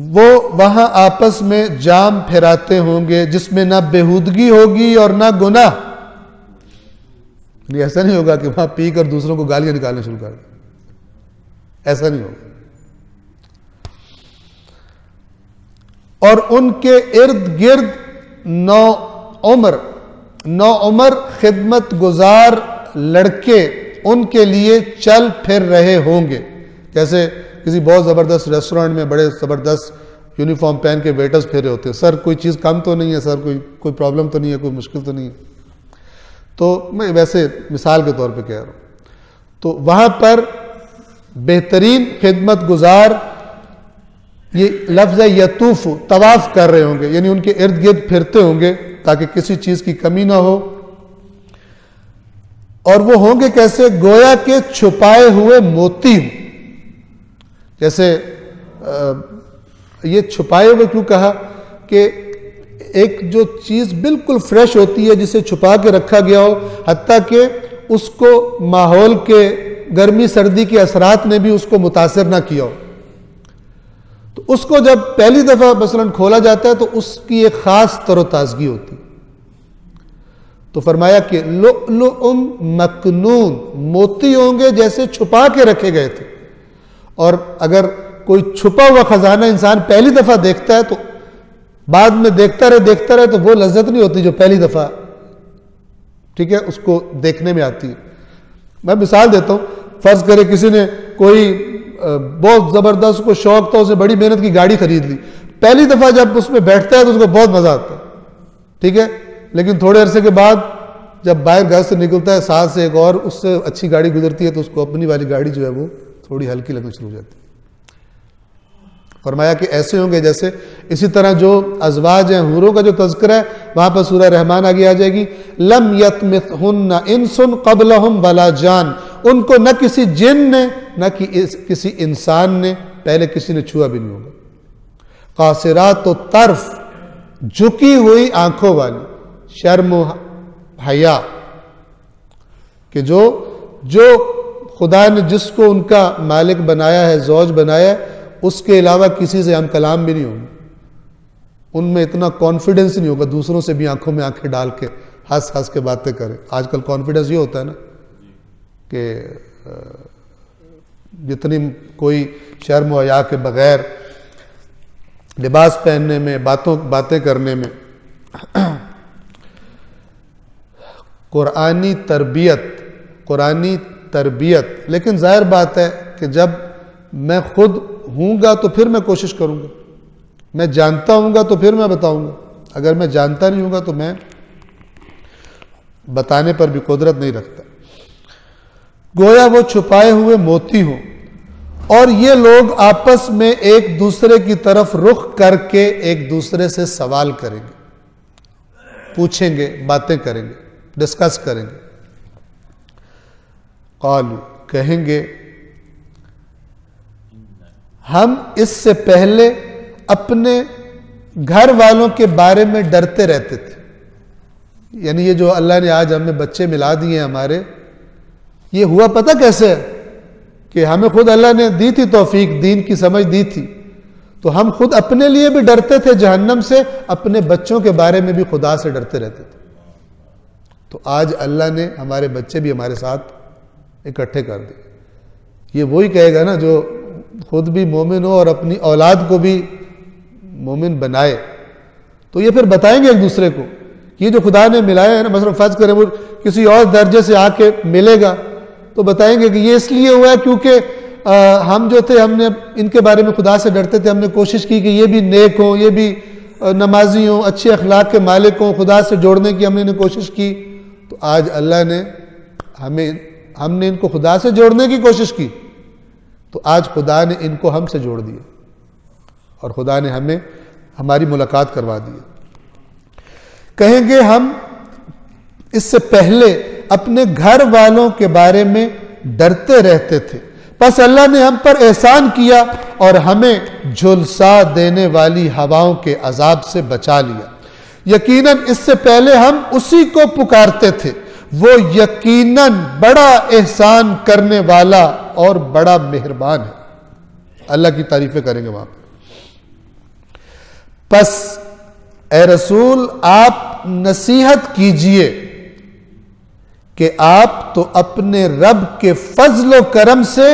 वो वहां आपस में जाम फिराते होंगे जिसमें ना बेहूदगी होगी और ना गुनाह। ऐसा नहीं होगा कि वहां पी कर दूसरों को गालियां निकालने शुरू कर दें, ऐसा नहीं होगा। और उनके इर्द गिर्द नौ उम्र खिदमत गुजार लड़के उनके लिए चल फिर रहे होंगे। जैसे किसी बहुत ज़बरदस्त रेस्टोरेंट में बड़े ज़बरदस्त यूनिफॉर्म पहन के वेटर्स फेरे होते हैं, सर कोई चीज़ कम तो नहीं है, सर कोई प्रॉब्लम तो नहीं है, कोई मुश्किल तो नहीं है। तो मैं वैसे मिसाल के तौर पे कह रहा हूँ। तो वहाँ पर बेहतरीन खिदमत गुजार, ये लफ्ज़ है यतूफ, तवाफ कर रहे होंगे, यानी उनके इर्द गिर्द फिरते होंगे ताकि किसी चीज़ की कमी ना हो। और वो होंगे कैसे? गोया के छुपाए हुए मोती। जैसे ये छुपाए हुए क्यों कहा? कि एक जो चीज़ बिल्कुल फ्रेश होती है जिसे छुपा के रखा गया हो, हत्ता कि उसको माहौल के गर्मी सर्दी के असरात ने भी उसको मुतासिर ना किया हो, तो उसको जब पहली दफ़ा मसलन खोला जाता है तो उसकी एक ख़ास तरोताज़गी होती है। तो फरमाया कि लुअलुअम मकनून, मोती होंगे जैसे छुपा के रखे गए थे। और अगर कोई छुपा हुआ खजाना इंसान पहली दफ़ा देखता है तो बाद में देखता रहे तो वो लज्जत नहीं होती जो पहली दफ़ा, ठीक है, उसको देखने में आती है। मैं मिसाल देता हूँ, फ़र्ज़ करें किसी ने कोई बहुत ज़बरदस्त को शौक था, उसने बड़ी मेहनत की गाड़ी खरीद ली, पहली दफ़ा जब उसमें बैठता है तो उसको बहुत मज़ा आता है, ठीक है, लेकिन थोड़े अरसे के बाद जब बाहर घर से निकलता है, साथ से एक और उससे अच्छी गाड़ी गुजरती है तो उसको अपनी वाली गाड़ी जो है वो थोड़ी हल्की लगनी शुरू हो जाती है। फरमाया कि ऐसे होंगे जैसे, इसी तरह जो अज़वाज हैं, हूरों का जो तज़किरा है वहाँ पर सूरह रहमान आगे आ जाएगी, लम यतमिथहुन्ना इंसुन क़ब्लहुम वला जान, उनको न किसी जिन ने न किसी इंसान ने पहले किसी ने छुआ भी नहीं होगा। क़ासिरात तर्फ, झुकी हुई आंखों वाली, शर्म हया, कि जो खुदा ने जिसको उनका मालिक बनाया है, ज़ौज बनाया है, उसके अलावा किसी से हम कलाम भी नहीं होंगे। उनमें इतना कॉन्फिडेंस नहीं होगा दूसरों से भी आंखों में आंखें डाल के हंस हंस के बातें करें। आजकल कॉन्फिडेंस ये होता है ना कि जितनी कोई शर्म व हया के बगैर लिबास पहनने में, बातें करने में, कुरानी तरबियत। लेकिन जाहिर बात है कि जब मैं खुद हूँगा तो फिर मैं कोशिश करूँगा, मैं जानता हूँगा तो फिर मैं बताऊँगा, अगर मैं जानता नहीं हूँगा तो मैं बताने पर भी कुदरत नहीं रखता। गोया वो छुपाए हुए मोती हों और ये लोग आपस में एक दूसरे की तरफ रुख करके एक दूसरे से सवाल करेंगे, पूछेंगे, बातें करेंगे, डिस्कस करेंगे। क़ालू, कहेंगे, हम इससे पहले अपने घर वालों के बारे में डरते रहते थे। यानी ये जो अल्लाह ने आज हमें बच्चे मिला दिए हमारे, ये हुआ पता कैसे है? कि हमें खुद अल्लाह ने दी थी तौफीक, दीन की समझ दी थी, तो हम खुद अपने लिए भी डरते थे जहन्नम से, अपने बच्चों के बारे में भी खुदा से डरते रहते थे। तो आज अल्लाह ने हमारे बच्चे भी हमारे साथ इकट्ठे कर दिए। ये वही कहेगा ना जो खुद भी मोमिन हो और अपनी औलाद को भी मोमिन बनाए। तो ये फिर बताएंगे एक दूसरे को, ये जो खुदा ने मिलाया है ना, मतलब फर्ज करें वो किसी और दर्जे से आके मिलेगा तो बताएंगे कि ये इसलिए हुआ है क्योंकि हम जो थे, हमने इनके बारे में खुदा से डरते थे, हमने कोशिश की कि ये भी नेक हों, ये भी नमाजी हों, अच्छे अखलाक के मालिक हों, खुदा से जोड़ने की हमने कोशिश की। तो आज अल्लाह ने हमने इनको खुदा से जोड़ने की कोशिश की, तो आज खुदा ने इनको हमसे जोड़ दिया और खुदा ने हमें हमारी मुलाकात करवा दी। कहेंगे हम इससे पहले अपने घर वालों के बारे में डरते रहते थे, बस अल्लाह ने हम पर एहसान किया और हमें झुलसा देने वाली हवाओं के अजाब से बचा लिया। यकीनन इससे पहले हम उसी को पुकारते थे, वो यकीनन बड़ा एहसान करने वाला और बड़ा मेहरबान है। अल्लाह की तारीफें करेंगे वहां पर। बस ए रसूल आप नसीहत कीजिए कि आप तो अपने रब के फजल करम से,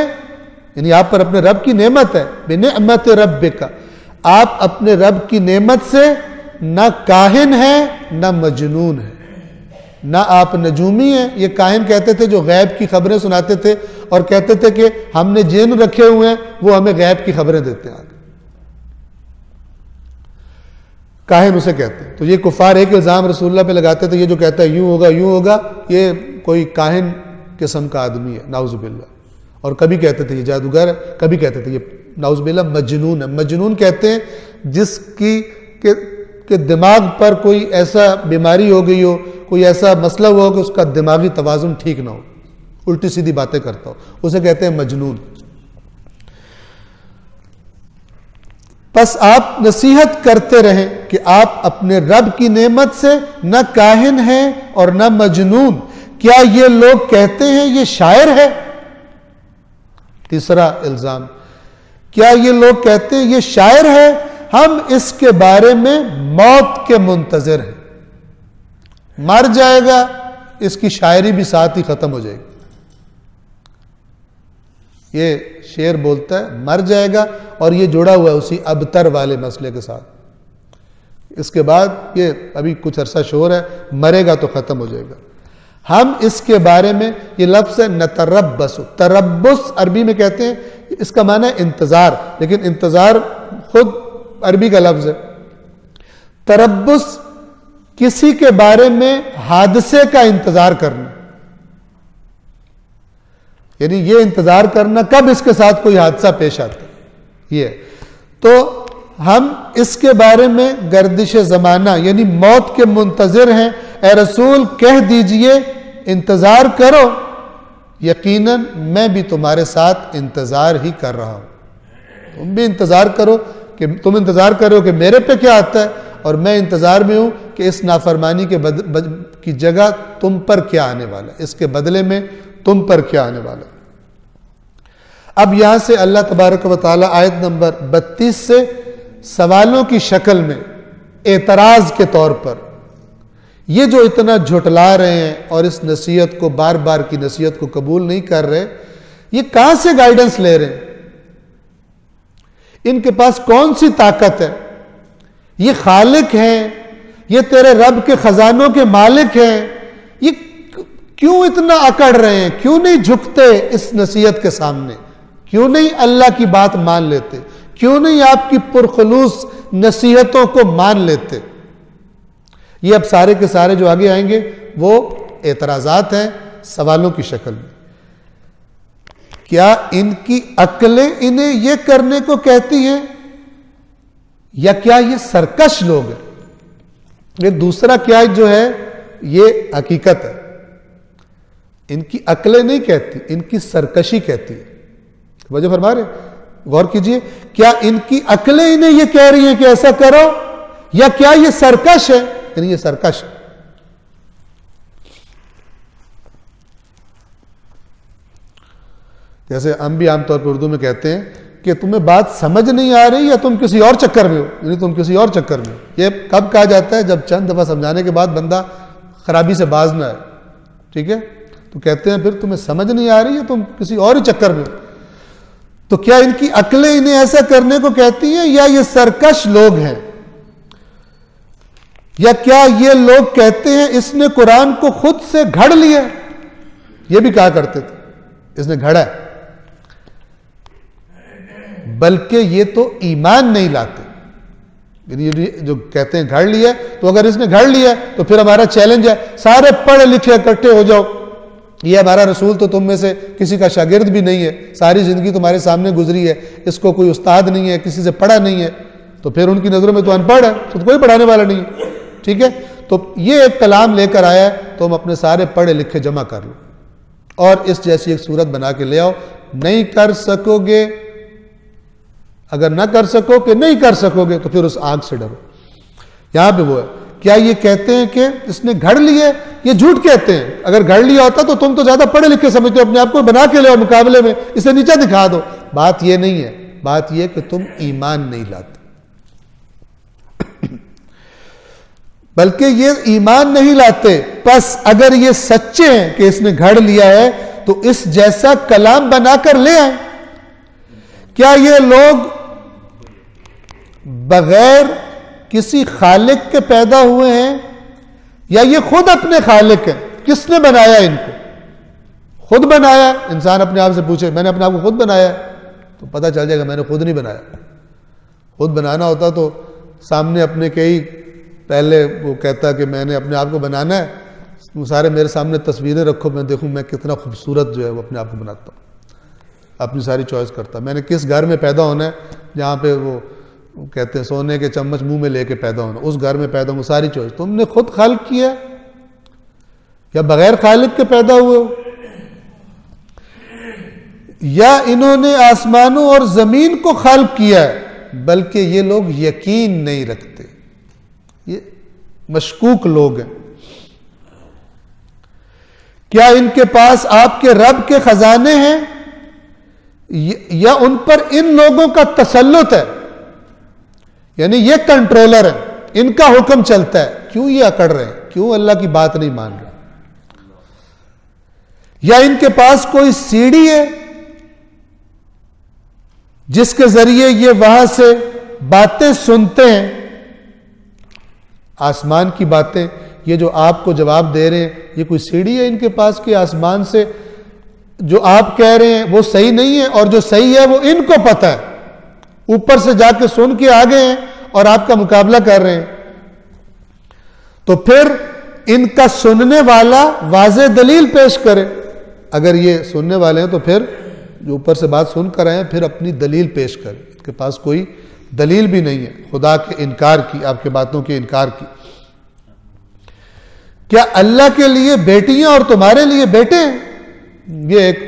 यानी आप पर अपने रब की नेमत है, बिनिअमत रब्बिका, आप अपने रब की नेमत से ना काहिन है ना मजनून है, ना आप नजूमी हैं। ये काहिन कहते थे जो गैब की खबरें सुनाते थे और कहते थे कि हमने जिन रखे हुए हैं वो हमें गैब की खबरें देते हैं। काहिन उसे कहते हैं। तो ये कुफार एक इल्जाम रसूलुल्लाह पे लगाते थे, ये जो कहता है यूं होगा यूं होगा, ये कोई काहिन किस्म का आदमी है, नाउजुबिल्लाह। और कभी कहते थे ये जादूगर है, कभी कहते थे ये नाउजुबिल्लाह मजनून है। मजनून कहते हैं जिसकी के दिमाग पर कोई ऐसा बीमारी हो गई हो, कोई ऐसा मसला हुआ हो कि उसका दिमागी तवाजुन ठीक ना हो, उल्टी सीधी बातें करता हो, उसे कहते हैं मजनून। बस आप नसीहत करते रहें कि आप अपने रब की नेमत से न काहिन हैं और न मजनून। क्या ये लोग कहते हैं ये शायर है? तीसरा इल्जाम, क्या ये लोग कहते हैं ये शायर है? हम इसके बारे में मौत के मुंतजर हैं, मर जाएगा, इसकी शायरी भी साथ ही खत्म हो जाएगी। ये शेर बोलता है मर जाएगा, और ये जुड़ा हुआ है उसी अबतर वाले मसले के साथ। इसके बाद ये अभी कुछ अरसा शोर है, मरेगा तो खत्म हो जाएगा। हम इसके बारे में, ये लफ्ज़ है नतरब्बस, तरब्बुस अरबी में कहते हैं, इसका माना है इंतजार, लेकिन इंतजार खुद अरबी का लफ्ज़ है। तरब्बुस किसी के बारे में हादसे का इंतजार करना, यानी ये इंतजार करना कब इसके साथ कोई हादसा पेश आता है, ये। तो हम इसके बारे में गर्दिश ज़माना यानी मौत के मुंतज़िर हैं। ए रसूल कह दीजिए इंतजार करो, यकीनन मैं भी तुम्हारे साथ इंतजार ही कर रहा हूं। तुम भी इंतजार करो कि तुम इंतजार करो कि मेरे पे क्या आता है, और मैं इंतजार में हूं कि इस नाफरमानी के की जगह तुम पर क्या आने वाला है, इसके बदले में तुम पर क्या आने वाला है। अब यहां से अल्लाह तबारक व तआला आयत नंबर 32 से सवालों की शक्ल में एतराज के तौर पर, ये जो इतना झुटला रहे हैं और इस नसीहत को, बार बार की नसीहत को कबूल नहीं कर रहे, ये कहां से गाइडेंस ले रहे हैं? इनके पास कौन सी ताकत है? ये खालिक हैं, ये तेरे रब के खजानों के मालिक हैं, ये क्यों इतना अकड़ रहे हैं? क्यों नहीं झुकते इस नसीहत के सामने? क्यों नहीं अल्लाह की बात मान लेते? क्यों नहीं आपकी पुरखलूस नसीहतों को मान लेते? ये अब सारे के सारे जो आगे आएंगे वो एतराजात हैं सवालों की शक्ल में। क्या इनकी अक्लें इन्हें ये करने को कहती हैं, या क्या ये सरकश लोग हैं? ये दूसरा क्या जो है ये हकीकत है। इनकी अक्लें नहीं कहती, इनकी सरकशी कहती है। वजह फरमा रहे, गौर कीजिए, क्या इनकी अक्लें इन्हें ये कह रही हैं कि ऐसा करो, या क्या ये सरकश है? यानी ये सरकश है। जैसे हम भी आमतौर पर उर्दू में कहते हैं कि तुम्हें बात समझ नहीं आ रही या तुम किसी और चक्कर में हो, यानी तुम किसी और चक्कर में हो। ये कब कहा जाता है? जब चंद दफा समझाने के बाद बंदा खराबी से बाज ना है, ठीक है? तो कहते हैं फिर तुम्हें समझ नहीं आ रही है, तुम किसी और ही चक्कर में हो। तो क्या इनकी अक्लें इन्हें ऐसा करने को कहती हैं, या ये सरकश लोग हैं? या क्या ये लोग कहते हैं इसने कुरान को खुद से घड़ लिया? ये भी कहा करते थे इसने घड़ा है, बल्कि ये तो ईमान नहीं लाते। ये जो कहते हैं घड़ लिया, तो अगर इसने घड़ लिया तो फिर हमारा चैलेंज है सारे पढ़े लिखे इकट्ठे हो जाओ। ये हमारा रसूल तो तुम में से किसी का शागिर्द भी नहीं है, सारी जिंदगी तुम्हारे सामने गुजरी है, इसको कोई उस्ताद नहीं है, किसी से पढ़ा नहीं है, तो फिर उनकी नजरों में तो अनपढ़ है, तो कोई पढ़ाने वाला नहीं है, ठीक है? तो ये एक कलाम लेकर आया है, तुम अपने सारे पढ़े लिखे जमा कर लो और इस जैसी एक सूरत बना के ले आओ। नहीं कर सकोगे, अगर ना कर सको कि नहीं कर सकोगे, तो फिर उस आग से डरो। यहां पे वो है क्या ये कहते हैं कि इसने घड़ लिए? ये झूठ कहते हैं। अगर घड़ लिया होता तो तुम तो ज्यादा पढ़े लिखे समझते हो, अपने आप को बना के लो मुकाबले में, इसे नीचा दिखा दो। बात ये नहीं है, बात ये कि तुम ईमान नहीं लाते, बल्कि ये ईमान नहीं लाते। बस अगर ये सच्चे हैं कि इसने घड़ लिया है तो इस जैसा कलाम बनाकर ले आए। क्या ये लोग बगैर किसी खालिक के पैदा हुए हैं या ये खुद अपने खालिक हैं? किसने बनाया इनको? खुद बनाया। इंसान अपने आप से पूछे मैंने अपने आप को खुद बनाया तो पता चल जाएगा मैंने खुद नहीं बनाया। खुद बनाना होता तो सामने अपने कई पहले वो कहता कि मैंने अपने आप को बनाना है, सारे मेरे सामने तस्वीरें रखो, मैं देखूं मैं कितना खूबसूरत जो है वो अपने आप को बनाता हूँ, अपनी सारी चॉइस करता। मैंने किस घर में पैदा होना है जहाँ पे वो कहते हैं सोने के चम्मच मुंह में लेके पैदा होना, उस घर में पैदा होना, सारी चॉइस तुमने खुद खालिक किया या बगैर खालिक के पैदा हुए हो? या इन्होंने आसमानों और जमीन को खालिक किया है? बल्कि ये लोग यकीन नहीं रखते, ये मशकूक लोग हैं। क्या इनके पास आपके रब के खजाने हैं या उन पर इन लोगों का तसल्लुत है? यानी ये कंट्रोलर है, इनका हुक्म चलता है। क्यों ये अकड़ रहे हैं? क्यों अल्लाह की बात नहीं मान रहे? या इनके पास कोई सीढ़ी है जिसके जरिए ये वहां से बातें सुनते हैं, आसमान की बातें? ये जो आपको जवाब दे रहे हैं ये कोई सीढ़ी है इनके पास कि आसमान से जो आप कह रहे हैं वो सही नहीं है और जो सही है वो इनको पता है, ऊपर से जाके सुन के आ गए हैं और आपका मुकाबला कर रहे हैं? तो फिर इनका सुनने वाला वाज़े दलील पेश करे। अगर ये सुनने वाले हैं तो फिर जो ऊपर से बात सुन कर आए हैं फिर अपनी दलील पेश करें। इनके पास कोई दलील भी नहीं है खुदा के इनकार की, आपके बातों के इनकार की। क्या अल्लाह के लिए बेटियां और तुम्हारे लिए बेटे हैं? ये एक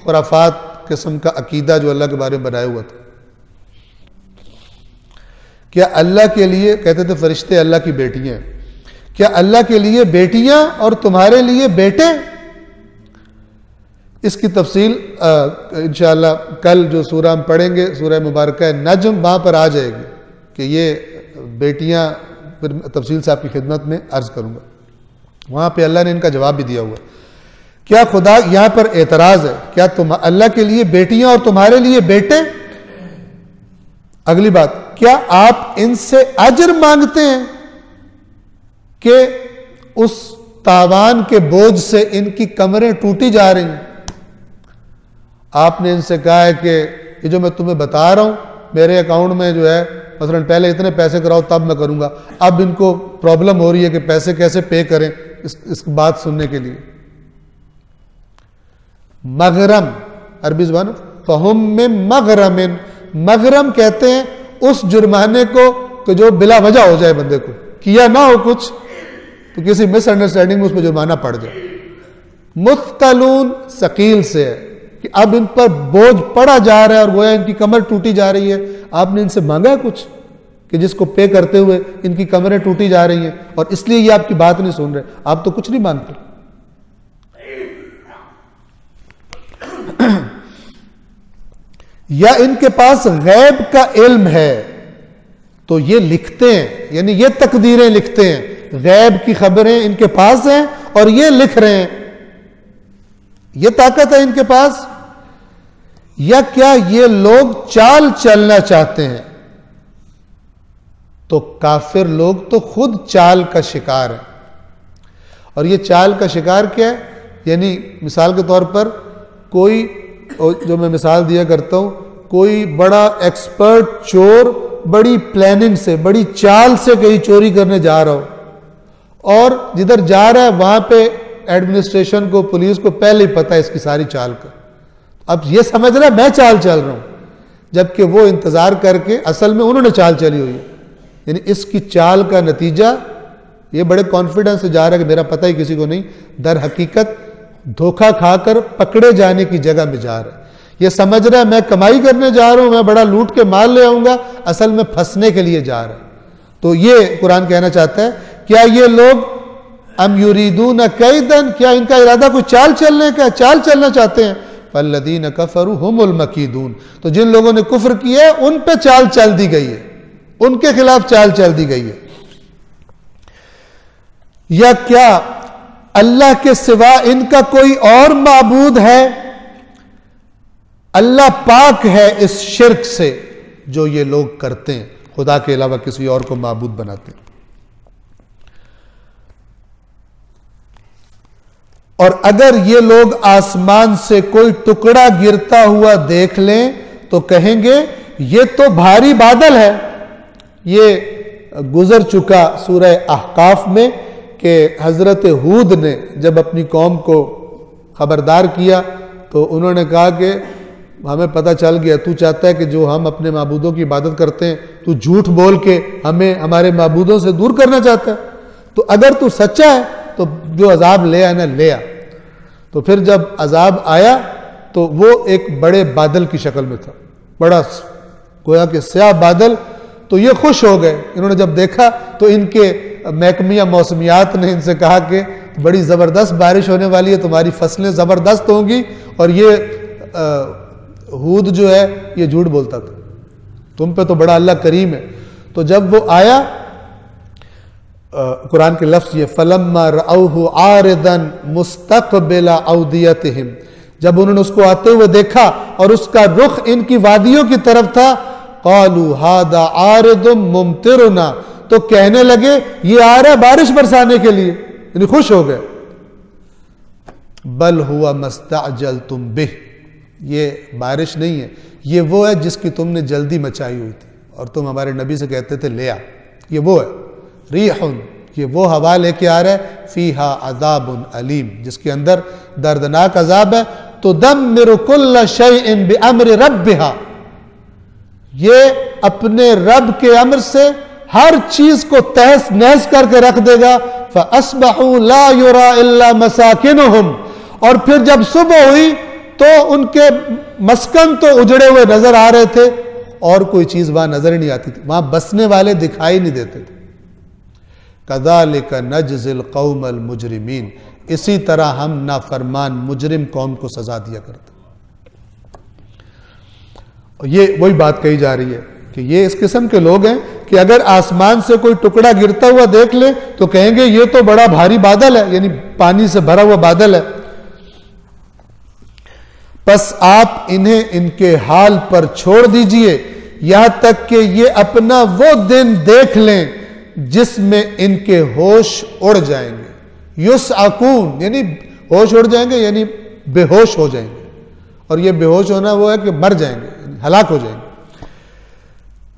खुराफात किस्म का अकीदा जो अल्लाह के बारे में बनाया हुआ था। क्या अल्लाह के लिए, कहते थे फरिश्ते अल्लाह की बेटियां हैं, क्या अल्लाह के लिए बेटियां और तुम्हारे लिए बेटे? इसकी तफसील इंशाअल्लाह कल जो सूरह हम पढ़ेंगे, सूरह मुबारक नज्म, वहां पर आ जाएगी कि ये बेटियां, फिर तफसील से आपकी खिदमत में अर्ज करूंगा। वहां पे अल्लाह ने इनका जवाब भी दिया हुआ। क्या खुदा यहां पर एतराज है, क्या तुम अल्लाह के लिए बेटियां और तुम्हारे लिए बेटे? अगली बात, क्या आप इनसे अजर मांगते हैं कि उस तावान के बोझ से इनकी कमरें टूटी जा रही हैं? आपने इनसे कहा है कि ये जो मैं तुम्हें बता रहा हूं मेरे अकाउंट में जो है मसलन पहले इतने पैसे कराओ तब मैं करूंगा, अब इनको प्रॉब्लम हो रही है कि पैसे कैसे पे करें इस बात सुनने के लिए। मगरम अरबी ज़बान फहुम में मगरमिन, मगरम कहते हैं उस जुर्माने को कि जो बिला वजह हो जाए, बंदे को किया ना हो कुछ तो किसी मिसअंडरस्टैंडिंग में उस पर जुर्माना पड़ जाए। मुस्तलून सकील से है कि अब इन पर बोझ पड़ा जा रहा है और गोया इनकी कमर टूटी जा रही है। आपने इनसे मांगा है कुछ कि जिसको पे करते हुए इनकी कमरें टूटी जा रही हैं और इसलिए ये आपकी बात नहीं सुन रहे? आप तो कुछ नहीं मांगते। या इनके पास गैब का इल्म है तो ये लिखते हैं, यानी ये तकदीरें लिखते हैं, गैब की खबरें इनके पास हैं और ये लिख रहे हैं, ये ताकत है इनके पास? या क्या ये लोग चाल चलना चाहते हैं? तो काफिर लोग तो खुद चाल का शिकार है। और ये चाल का शिकार क्या है? यानी मिसाल के तौर पर कोई, जो मैं मिसाल दिया करता हूं, कोई बड़ा एक्सपर्ट चोर बड़ी प्लानिंग से, बड़ी चाल से कहीं चोरी करने जा रहा हो और जिधर जा रहा है वहां पे एडमिनिस्ट्रेशन को, पुलिस को पहले ही पता है इसकी सारी चाल का। अब ये समझ रहा है मैं चाल चल रहा हूं, जबकि वो इंतजार करके असल में उन्होंने चाल चली हुई है। यानी इसकी चाल का नतीजा, ये बड़े कॉन्फिडेंस से जा रहा है कि मेरा पता ही किसी को नहीं, दर हकीकत धोखा खाकर पकड़े जाने की जगह में जा रहा है। ये समझ रहा है मैं कमाई करने जा रहा हूं, मैं बड़ा लूट के माल ले आऊंगा, असल में फंसने के लिए जा रहा है। तो ये कुरान कहना चाहता है क्या ये लोग अम युरीदून कैदन, क्या इनका इरादा कोई चाल चलने का, चाल चलना चाहते हैं? फल्लदीन कफरू हुमुल मकीदून, तो जिन लोगों ने कुफ्र किया है उन पे चाल चल दी गई है, उनके खिलाफ चाल चल दी गई है। या क्या अल्लाह के सिवा इनका कोई और माबूद है? अल्लाह पाक है इस शिर्क से जो ये लोग करते हैं, खुदा के अलावा किसी और को माबूद बनाते हैं। और अगर ये लोग आसमान से कोई टुकड़ा गिरता हुआ देख लें तो कहेंगे ये तो भारी बादल है। ये गुजर चुका सूरह अहकाफ में कि हजरत हूद ने जब अपनी कौम को खबरदार किया तो उन्होंने कहा कि हमें पता चल गया तू चाहता है कि जो हम अपने माबूदों की इबादत करते हैं तू झूठ बोल के हमें हमारे माबूदों से दूर करना चाहता है, तो अगर तू सच्चा है तो जो अजाब ले आना ले आ। तो फिर जब अजाब आया तो वो एक बड़े बादल की शक्ल में था, बड़ा गोया के स्याह बादल। तो ये खुश हो गए, इन्होंने जब देखा तो इनके महकमिया मौसमियात ने इनसे कहा कि बड़ी ज़बरदस्त बारिश होने वाली है, तुम्हारी फसलें ज़बरदस्त होंगी। और ये हूद जो है ये झूठ बोलता था, तुम पे तो बड़ा अल्लाह करीम है। तो जब वो आया, कुरान के लफ्ज़ ये फलम्मा रअऊहु आरिदन मुस्तक़बिला औदियतिहिम, जब उन्होंने उसको आते हुए देखा और उसका रुख इनकी वादियों की तरफ था, क़ालू हादा आरिदुम मुमतिरुना, तो कहने लगे ये आ रहा है बारिश बरसाने के लिए, यानी खुश हो गए। बल हुआ मस्तअजलतुम बिह, ये बारिश नहीं है, ये वो है जिसकी तुमने जल्दी मचाई हुई थी और तुम हमारे नबी से कहते थे ले आ, ये वो है। रीहुन, ये वो हवा लेके आ रहा है, फीहा अज़ाबुन अलीम, जिसके अंदर दर्दनाक अजाब है। तो दम्मिरु कुल्ल शैइन बिअम्रि रब्बिहा, ये अपने रब के अम्र से हर चीज को तहस नहस करके रख देगा। फअस्बहू ला युरा इल्ला मसाकिनुहुम, और फिर जब सुबह हुई तो उनके मस्कन तो उजड़े हुए नजर आ रहे थे और कोई चीज वहां नजर ही नहीं आती थी, वहां बसने वाले दिखाई नहीं देते थे। कज़ालिक नजज़िल कौमल मुजरिमीन, इसी तरह हम नाफरमान मुजरिम कौम को सजा दिया करते। ये वही बात कही जा रही है कि ये इस किस्म के लोग हैं कि अगर आसमान से कोई टुकड़ा गिरता हुआ देख ले तो कहेंगे ये तो बड़ा भारी बादल है, यानी पानी से भरा हुआ बादल है। बस आप इन्हें इनके हाल पर छोड़ दीजिए यहां तक कि ये अपना वो दिन देख लें जिसमें इनके होश उड़ जाएंगे। युसअकून यानी होश उड़ जाएंगे, यानी बेहोश हो जाएंगे, और ये बेहोश होना वो है कि मर जाएंगे, हलाक हो जाएंगे।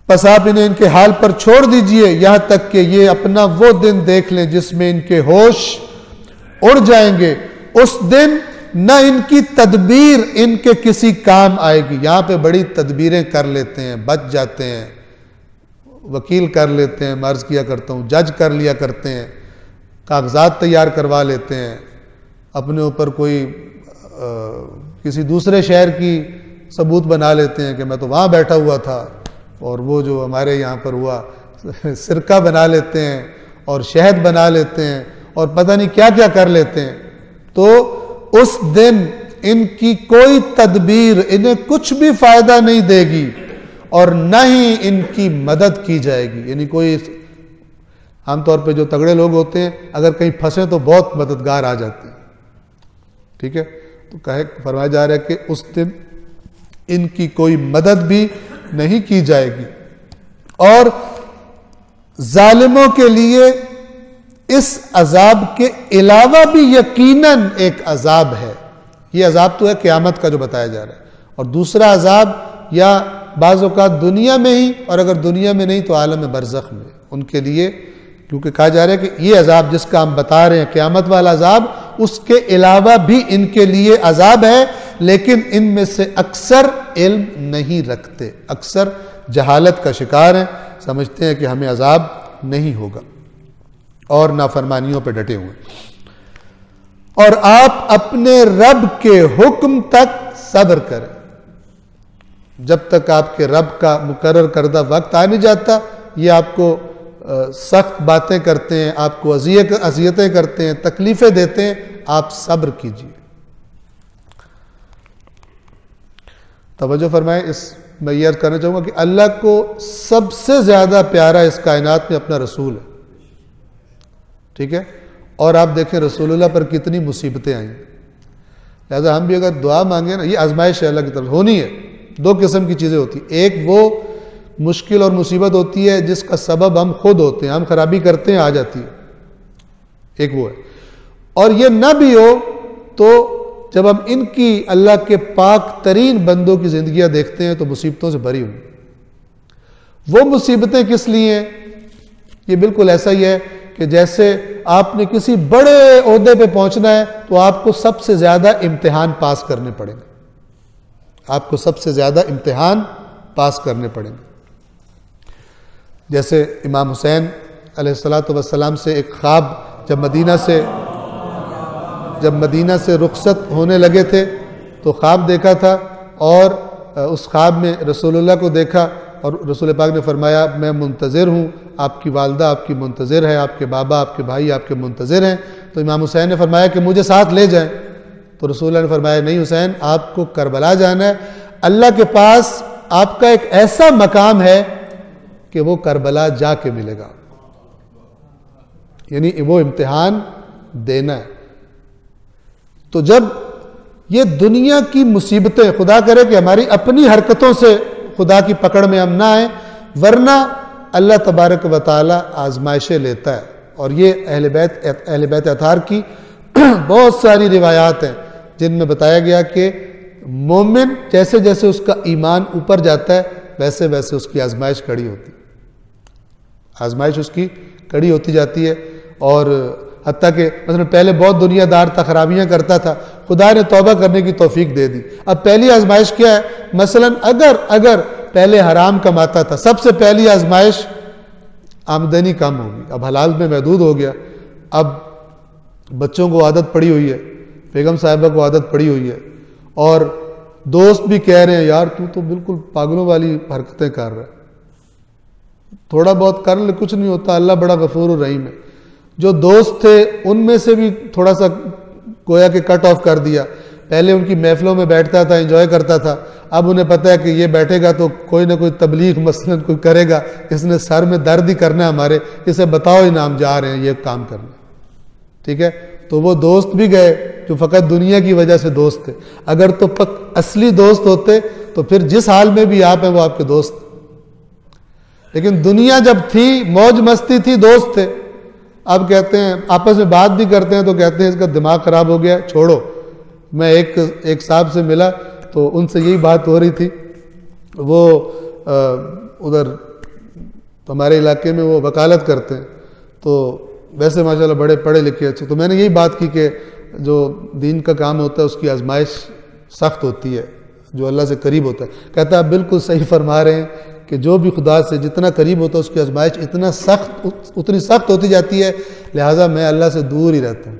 बस आप इन्हें इनके हाल पर छोड़ दीजिए यहां तक कि ये अपना वो दिन देख लें जिसमें इनके होश उड़ जाएंगे। उस दिन न इनकी तदबीर इनके किसी काम आएगी। यहां पे बड़ी तदबीरें कर लेते हैं, बच जाते हैं, वकील कर लेते हैं, मर्ज किया करता हूं, जज कर लिया करते हैं, कागजात तैयार करवा लेते हैं, अपने ऊपर कोई किसी दूसरे शहर की सबूत बना लेते हैं कि मैं तो वहां बैठा हुआ था, और वो जो हमारे यहाँ पर हुआ सिरका बना लेते हैं और शहद बना लेते हैं और पता नहीं क्या क्या कर लेते हैं। तो उस दिन इनकी कोई तदबीर इन्हें कुछ भी फायदा नहीं देगी और न ही इनकी मदद की जाएगी। यानी कोई आमतौर पे जो तगड़े लोग होते हैं अगर कहीं फंसे तो बहुत मददगार आ जाते हैं, ठीक है। तो कहे फरमाया जा रहा है कि उस दिन इनकी कोई मदद भी नहीं की जाएगी। और जालिमों के लिए इस अजाब के अलावा भी यकीनन एक अजाब है। ये अजाब तो है क़यामत का जो बताया जा रहा है, और दूसरा अजाब या बाज़ औक़ात दुनिया में ही, और अगर दुनिया में नहीं तो आलम बरज़ख में उनके लिए, क्योंकि कहा जा रहा है कि ये अजाब जिसका हम बता रहे हैं क़यामत वाला अजाब, उसके अलावा भी इनके लिए अजाब है। लेकिन इनमें से अक्सर इल्म नहीं रखते, अक्सर जहालत का शिकार हैं, समझते हैं कि हमें अजाब नहीं होगा और नाफरमानियों पर डटे हुए। और आप अपने रब के हुक्म तक सब्र करें, जब तक आपके रब का मुकर्रर करदा वक्त आ नहीं जाता। ये आपको सख्त बातें करते हैं, आपको अजियतें करते हैं, तकलीफ़ें देते हैं, आप सब्र कीजिए। तवज्जो फरमाएं, इस मैं ये अर्ज़ करना चाहूँगा कि अल्लाह को सबसे ज़्यादा प्यारा इस कायनात में अपना रसूल है, ठीक है। और आप देखें रसूलुल्लाह पर कितनी मुसीबतें आई, लिहाजा हम भी अगर दुआ मांगे ना, ये आजमाइश है अल्लाह की तरफ होनी है। दो किस्म की चीज़ें होती हैं, एक वो मुश्किल और मुसीबत होती है जिसका सबब हम खुद होते हैं, हम खराबी करते हैं, आ जाती है, एक वो है। और ये ना भी हो तो जब हम इनकी अल्लाह के पाक तरीन बंदों की ज़िंदगियाँ देखते हैं तो मुसीबतों से भरी हुई। वो मुसीबतें किस लिए हैं? ये बिल्कुल ऐसा ही है कि जैसे आपने किसी बड़े ओहदे पे पहुंचना है तो आपको सबसे ज़्यादा इम्तिहान पास करने पड़ेंगे, आपको सबसे ज़्यादा इम्तिहान पास करने पड़ेंगे। जैसे इमाम हुसैन अलैहिस्सलातु वस्सलाम से एक ख्वाब जब मदीना से रुखसत होने लगे थे तो ख्वाब देखा था, और उस ख्वाब में रसूलुल्लाह को देखा और रसूल पाक ने फरमाया मैं मुंतज़िर हूँ, आपकी वालदा आपकी मुंतज़िर है, आपके बाबा आपके भाई आपके मुंतज़िर हैं। तो इमाम हुसैन ने फरमाया कि मुझे साथ ले जाएं, तो रसूलुल्लाह ने फरमाया नहीं हुसैन, आपको करबला जाना है, अल्लाह के पास आपका एक ऐसा मकाम है कि वो करबला जाके मिलेगा, यानी वो इम्तिहान देना है। तो जब ये दुनिया की मुसीबतें, खुदा करे कि हमारी अपनी हरकतों से खुदा की पकड़ में हम ना आए, वरना अल्लाह तबारक व तआला आजमाइशें लेता है। और ये अहले बैत अतार की बहुत सारी रिवायात हैं जिनमें बताया गया कि मोमिन जैसे जैसे उसका ईमान ऊपर जाता है वैसे वैसे उसकी आजमाइश कड़ी होती, आजमाइश उसकी कड़ी होती जाती है। और हत्ता कि मतलब पहले बहुत दुनियादार था, खराबियां करता था, खुदा ने तौबा करने की तौफीक दे दी। अब पहली आजमाइश क्या है? मसलन अगर पहले हराम कमाता था, सबसे पहली आजमाइश आमदनी कम होगी, अब हलाल में महदूद हो गया, अब बच्चों को आदत पड़ी हुई है, बेगम साहिबा को आदत पड़ी हुई है, और दोस्त भी कह रहे हैं यार तू तो बिल्कुल पागलों वाली हरकतें कर रहा है, थोड़ा बहुत कर ले कुछ नहीं होता, अल्लाह बड़ा गफूर रहीम है। जो दोस्त थे उनमें से भी थोड़ा सा गोया के कट ऑफ कर दिया, पहले उनकी महफिलों में बैठता था, एंजॉय करता था, अब उन्हें पता है कि ये बैठेगा तो कोई ना कोई तबलीग मसलन कोई करेगा, इसने सर में दर्द ही करना है हमारे, इसे बताओ इनाम जा रहे हैं ये काम करना, ठीक है। तो वो दोस्त भी गए जो फ़कत दुनिया की वजह से दोस्त थे, अगर तो असली दोस्त होते तो फिर जिस हाल में भी आप हैं वो आपके दोस्त, लेकिन दुनिया जब थी, मौज मस्ती थी, दोस्त थे। अब कहते हैं आपस में बात भी करते हैं तो कहते हैं इसका दिमाग खराब हो गया, छोड़ो। मैं एक साहब से मिला तो उनसे यही बात हो रही थी, वो उधर हमारे इलाके में वो वकालत करते हैं, तो वैसे माशाल्लाह बड़े पढ़े लिखे अच्छे, तो मैंने यही बात की कि जो दीन का काम होता है उसकी आजमाइश सख्त होती है, जो अल्लाह से करीब होता है। कहता है आप बिल्कुल सही फरमा रहे हैं कि जो भी खुदा से जितना करीब होता है उसकी आजमाइश उतनी सख्त होती जाती है, लिहाजा मैं अल्लाह से दूर ही रहता हूँ।